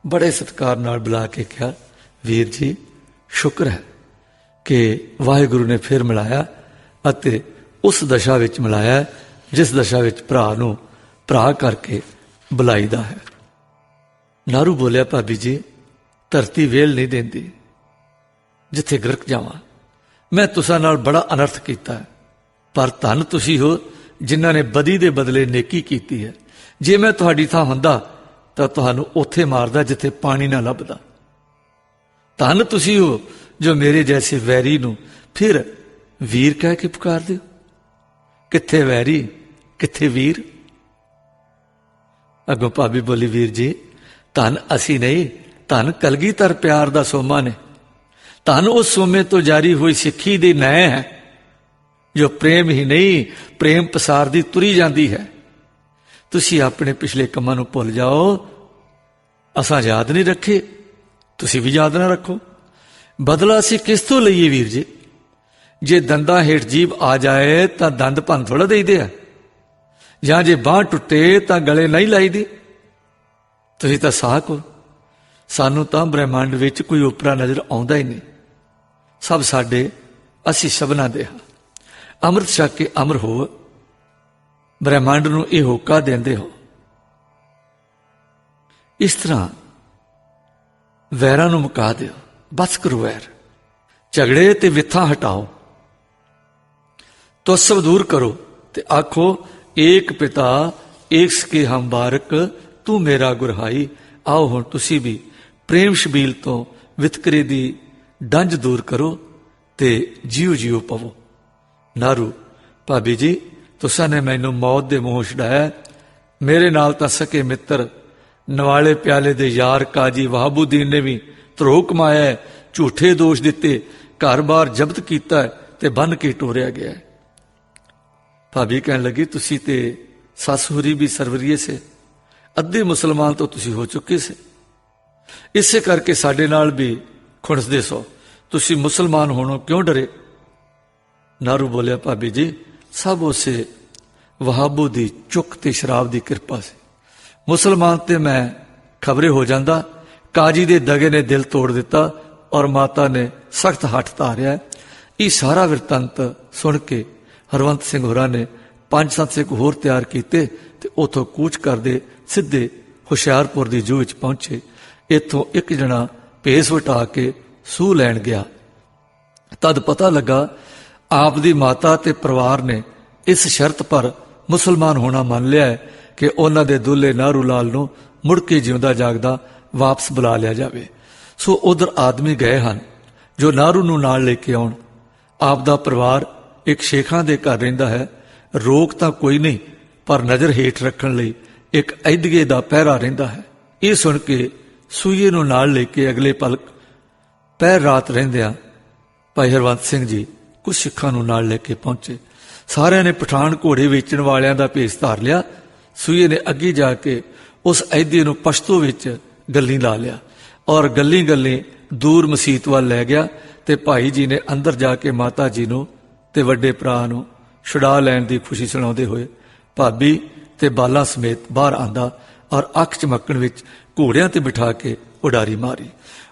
ਬੜੇ ਸਤਿਕਾਰ ਨਾਲ ਬੁਲਾ ਕੇ ਕਿਹਾ, ਵੀਰ ਜੀ ਸ਼ੁਕਰ ਹੈ ਕਿ ਵਾਹਿਗੁਰੂ ਨੇ ਫਿਰ ਮਿਲਾਇਆ ਅਤੇ ਉਸ ਦਸ਼ਾ ਵਿੱਚ ਮਿਲਾਇਆ ਜਿਸ ਦਸ਼ਾ ਵਿੱਚ ਭਰਾ ਨੂੰ ਭਰਾ ਕਰਕੇ ਬੁਲਾਈਦਾ ਹੈ। ਨਾਰੂ ਬੋਲਿਆ, ਭਾਬੀ ਜੀ ਧਰਤੀ ਵੇਲ ਨਹੀਂ ਦਿੰਦੀ ਜਿੱਥੇ ਗਰਕ ਜਾਵਾਂ। ਮੈਂ ਤੁਸਾਂ ਨਾਲ ਬੜਾ ਅਨਰਥ ਕੀਤਾ ਹੈ, ਪਰ ਧੰਨ ਤੁਸੀਂ ਹੋ ਜਿਨ੍ਹਾਂ ਨੇ ਬਦੀ ਦੇ ਬਦਲੇ ਨੇਕੀ ਕੀਤੀ ਹੈ। ਜੇ ਮੈਂ ਤੁਹਾਡੀ ਥਾਂ ਹੁੰਦਾ ਤਾਂ ਤੁਹਾਨੂੰ ਉੱਥੇ ਮਾਰਦਾ ਜਿੱਥੇ ਪਾਣੀ ਨਾ ਲੱਭਦਾ। ਧੰਨ ਤੁਸੀਂ ਹੋ ਜੋ ਮੇਰੇ ਜੈਸੇ ਵੈਰੀ ਨੂੰ ਫਿਰ ਵੀਰ ਕਹਿ ਕੇ ਪੁਕਾਰਦੇ ਹੋ। ਕਿੱਥੇ ਵੈਰੀ ਕਿੱਥੇ ਵੀਰ? ਅੱਗੋਂ ਭਾਬੀ ਬੋਲੀ, ਵੀਰ ਜੀ ਧੰਨ ਅਸੀਂ ਨਹੀਂ, ਧੰਨ ਕਲਗੀਧਰ ਪਿਆਰ ਦਾ ਸੋਮਾ ਨੇ। ਧੰਨ ਉਸ ਸੋਮੇ ਤੋਂ ਜਾਰੀ ਹੋਈ ਸਿੱਖੀ ਦੀ ਨਹਿ ਹੈ ਜੋ ਪ੍ਰੇਮ ਹੀ ਨਹੀਂ ਪ੍ਰੇਮ ਪਸਾਰਦੀ ਤੁਰੀ ਜਾਂਦੀ ਹੈ। ਤੁਸੀਂ ਆਪਣੇ ਪਿਛਲੇ ਕੰਮਾਂ ਨੂੰ ਭੁੱਲ ਜਾਓ। ਅਸਾਂ ਯਾਦ ਨਹੀਂ ਰੱਖੇ, ਤੁਸੀਂ ਵੀ ਯਾਦ ਨਾ ਰੱਖੋ। ਬਦਲਾ ਅਸੀਂ ਕਿਸ ਤੋਂ ਲਈਏ ਵੀਰ ਜੀ? ਜੇ ਦੰਦਾਂ ਹੇਠ ਜੀਭ ਆ ਜਾਏ ਤਾਂ ਦੰਦ ਭੰਨ ਥੋੜਾ ਦੇਈਦੇ ਆ, ਜਾਂ ਜੇ ਬਾਂਹ ਟੁੱਟੇ ਤਾਂ ਗਲੇ ਨਹੀਂ ਲਾਈਦੀ। ਤੁਸੀਂ ਤਾਂ ਸਾਖ ਹੋ, ਸਾਨੂੰ ਤਾਂ ਬ੍ਰਹਿਮੰਡ ਵਿੱਚ ਕੋਈ ਉਪਰਾ ਨਜ਼ਰ ਆਉਂਦਾ ਹੀ ਨਹੀਂ। ਸਭ ਸਾਡੇ, ਅਸੀਂ ਸਭਨਾਂ ਦੇ ਹਾਂ। ਅੰਮ੍ਰਿਤ ਛਕ ਕੇ ਅਮਰ ਹੋ, ਬ੍ਰਹਿਮੰਡ ਨੂੰ ਇਹ ਹੋਕਾ ਦਿੰਦੇ ਹੋ। ਇਸ ਤਰ੍ਹਾਂ ਵੈਰਾਂ ਨੂੰ ਮੁਕਾ ਦਿਓ, ਬਸ ਕਰੋ ਵੈਰ, ਝਗੜੇ ਤੇ ਵਿਥਾਂ ਹਟਾਓ, ਤੁਸਵ ਦੂਰ ਕਰੋ ਤੇ ਆਖੋ ਏਕ ਪਿਤਾ ਏਕ ਸਕੇ ਹਮ ਬਾਰਕ ਤੂੰ ਮੇਰਾ ਗੁਰਹਾਈ। ਆਓ ਹੁਣ ਤੁਸੀਂ ਵੀ ਪ੍ਰੇਮ ਸ਼ਬੀਲ ਤੋਂ ਵਿਤਕਰੇ ਦੀ ਡੰਜ ਦੂਰ ਕਰੋ ਤੇ ਜਿਉ ਜਿਉ ਪਵੋ। ਨਾਰੂ, ਭਾਬੀ ਜੀ ਤੁਸਾਂ ਨੇ ਮੈਨੂੰ ਮੌਤ ਦੇ ਮੂੰਹ ਛਡਾਇਆ। ਮੇਰੇ ਨਾਲ ਤਾਂ ਸਕੇ ਮਿੱਤਰ ਨਵਾਲੇ ਪਿਆਲੇ ਦੇ ਯਾਰ ਕਾਜੀ ਵਹਾਬੂਦੀਨ ਨੇ ਵੀ ਧਰੋ ਕਮਾਇਆ, ਝੂਠੇ ਦੋਸ਼ ਦਿੱਤੇ, ਘਰ-ਬਾਰ ਜ਼ਬਤ ਕੀਤਾ ਤੇ ਬੰਨ ਕੇ ਟੋਰਿਆ ਗਿਆ। ਭਾਬੀ ਕਹਿਣ ਲੱਗੀ, ਤੁਸੀਂ ਤੇ ਸੱਸ ਹੋਰੀ ਵੀ ਸਰਵਰੀਏ ਸੇ, ਅੱਧੇ ਮੁਸਲਮਾਨ ਤੋਂ ਤੁਸੀਂ ਹੋ ਚੁੱਕੇ ਸੇ, ਇਸੇ ਕਰਕੇ ਸਾਡੇ ਨਾਲ ਵੀ ਖੁਣਸਦੇ ਸੋ। ਤੁਸੀਂ ਮੁਸਲਮਾਨ ਹੋਣੋਂ ਕਿਉਂ ਡਰੇ? ਨਾਰੂ ਬੋਲਿਆ, ਭਾਬੀ ਜੀ ਸਭ ਉਸੇ ਵਹਾਬੂ ਦੀ ਚੁੱਕ ਤੇ ਸ਼ਰਾਬ ਦੀ ਕਿਰਪਾ ਸੀ। ਮੁਸਲਮਾਨ ਤੇ ਮੈਂ ਖਬਰੇ ਹੋ ਜਾਂਦਾ। ਕਾਜੀ ਦੇ ਦਗੇ ਨੇ ਦਿਲ ਤੋੜ ਦਿੱਤਾ ਔਰ ਮਾਤਾ ਨੇ ਸਖਤ ਹੱਥ ਧਾਰਿਆ। ਇਹ ਸਾਰਾ ਵਿਰਤੰਤ ਸੁਣ ਕੇ ਹਰਵੰਤ ਸਿੰਘ ਹੋਰਾਂ ਨੇ 5-7 ਸਿੱਖ ਹੋਰ ਤਿਆਰ ਕੀਤੇ ਤੇ ਉਥੋਂ ਕੂਚ ਕਰਦੇ ਸਿੱਧੇ ਹੁਸ਼ਿਆਰਪੁਰ ਦੀ ਜੂਹ ਵਿੱਚ ਪਹੁੰਚੇ। ਇੱਥੋਂ ਇੱਕ ਜਣਾ ਭੇਸ ਵਟਾ ਕੇ ਸੂਹ ਲੈਣ ਗਿਆ। ਤਦ ਪਤਾ ਲੱਗਾ ਆਪ ਦੀ ਮਾਤਾ ਤੇ ਪਰਿਵਾਰ ਨੇ ਇਸ ਸ਼ਰਤ ਪਰ ਮੁਸਲਮਾਨ ਹੋਣਾ ਮੰਨ ਲਿਆ ਹੈ ਕਿ ਉਹਨਾਂ ਦੇ ਦੁੱਲੇ ਨਾਰੂ ਲਾਲ ਨੂੰ ਮੁੜ ਕੇ ਜਿਉਂਦਾ ਜਾਗਦਾ ਵਾਪਸ ਬੁਲਾ ਲਿਆ ਜਾਵੇ। ਸੋ ਉਧਰ ਆਦਮੀ ਗਏ ਹਨ ਜੋ ਨਾਰੂ ਨੂੰ ਨਾਲ ਲੈ ਕੇ ਆਉਣ। ਆਪ ਦਾ ਪਰਿਵਾਰ ਇੱਕ ਸ਼ੇਖਾਂ ਦੇ ਘਰ ਰਹਿੰਦਾ ਹੈ। ਰੋਕ ਤਾਂ ਕੋਈ ਨਹੀਂ, ਪਰ ਨਜ਼ਰ ਹੇਠ ਰੱਖਣ ਲਈ ਇੱਕ ਐਦਗੇ ਦਾ ਪਹਿਰਾ ਰਹਿੰਦਾ ਹੈ। ਇਹ ਸੁਣ ਕੇ ਸੂਈਏ ਨੂੰ ਨਾਲ ਲੈ ਕੇ ਅਗਲੇ ਪਲ ਪਹਿਰ ਰਾਤ ਰਹਿੰਦਿਆਂ ਭਾਈ ਹਰਵੰਤ ਸਿੰਘ ਜੀ ਕੁਝ ਸਿੱਖਾਂ ਨੂੰ ਨਾਲ ਲੈ ਕੇ ਪਹੁੰਚੇ। ਸਾਰਿਆਂ ਨੇ ਪਠਾਨ ਘੋੜੇ ਵੇਚਣ ਵਾਲਿਆਂ ਦਾ ਭੇਸ ਧਾਰ ਲਿਆ। ਸੂਈਏ ਨੇ ਅੱਗੇ ਜਾ ਕੇ ਉਸ ਐਦੇ ਨੂੰ ਪਸ਼ਤੋ ਵਿੱਚ ਗੱਲੀ ਲਾ ਲਿਆ ਔਰ ਗੱਲੀ ਦੂਰ ਮਸੀਤ ਵੱਲ ਲੈ ਗਿਆ ਤੇ ਭਾਈ ਜੀ ਨੇ ਅੰਦਰ ਜਾ ਕੇ ਮਾਤਾ ਜੀ ਨੂੰ ਤੇ ਵੱਡੇ ਭਰਾ ਨੂੰ ਛੁਡਾ ਲੈਣ ਦੀ ਖੁਸ਼ੀ ਸੁਣਾਉਂਦੇ ਹੋਏ ਭਾਬੀ ਤੇ ਬਾਲਾ ਸਮੇਤ ਬਾਹਰ ਆਂਦਾ ਔਰ ਅੱਖ ਚਮਕਣ ਵਿੱਚ ਘੋੜਿਆਂ ਤੇ ਬਿਠਾ ਕੇ ਉਡਾਰੀ ਮਾਰੀ।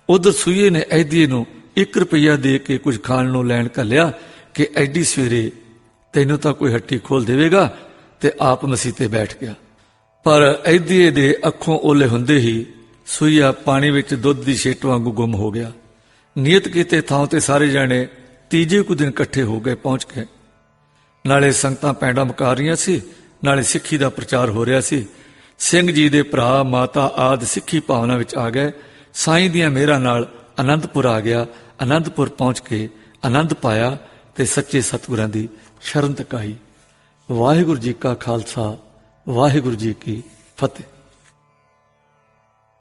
ਉਧਰ ਸੂਈਏ ਨੇ ਐਦੀਏ ਨੂੰ 1 ਰੁਪਈਆ ਦੇ ਕੇ ਕੁਝ ਖਾਣ ਨੂੰ ਲੈਣ ਘੱਲਿਆ ਕਿ ਐਡੀ ਸਵੇਰੇ ਤੈਨੂੰ ਤਾਂ ਕੋਈ ਹੱਟੀ ਖੋਲ ਦੇਵੇਗਾ, ਤੇ ਆਪ ਮਸੀਤੇ ਬੈਠ ਗਿਆ। ਪਰ ਐਦੀਏ ਦੇ ਅੱਖੋਂ ਓਲੇ ਹੁੰਦੇ ਹੀ ਸੂਈਆ ਪਾਣੀ ਵਿੱਚ ਦੁੱਧ ਦੀ ਛੇਟ ਵਾਂਗੂ ਗੁੰਮ ਹੋ ਗਿਆ। ਨਿਯਤ ਕੀਤੇ ਥਾਂ ਤੇ ਸਾਰੇ ਜਾਣੇ ਤੀਜੇ ਕੁ ਦਿਨ ਇਕੱਠੇ ਹੋ ਗਏ, ਪਹੁੰਚ ਗਏ। ਨਾਲੇ ਸੰਗਤਾਂ ਪੈਂਡਾ ਮੁਕਾ ਰਹੀਆਂ ਸੀ, ਨਾਲੇ ਸਿੱਖੀ ਦਾ ਪ੍ਰਚਾਰ ਹੋ ਰਿਹਾ ਸੀ। ਸਿੰਘ ਜੀ ਦੇ ਭਰਾ ਮਾਤਾ ਆਦਿ ਸਿੱਖੀ ਭਾਵਨਾ ਵਿੱਚ ਆ ਗਏ। ਸਾਈਂ ਦੀਆਂ ਮਿਹਰਾਂ ਨਾਲ ਆਨੰਦਪੁਰ ਆ ਗਿਆ। ਆਨੰਦਪੁਰ ਪਹੁੰਚ ਕੇ ਆਨੰਦ ਪਾਇਆ ਤੇ ਸੱਚੇ ਸਤਿਗੁਰਾਂ ਦੀ ਸ਼ਰਨ ਤਕਾਈ। ਵਾਹਿਗੁਰੂ ਜੀ ਕਾ ਖਾਲਸਾ, ਵਾਹਿਗੁਰੂ ਜੀ ਕੀ ਫਤਿਹ।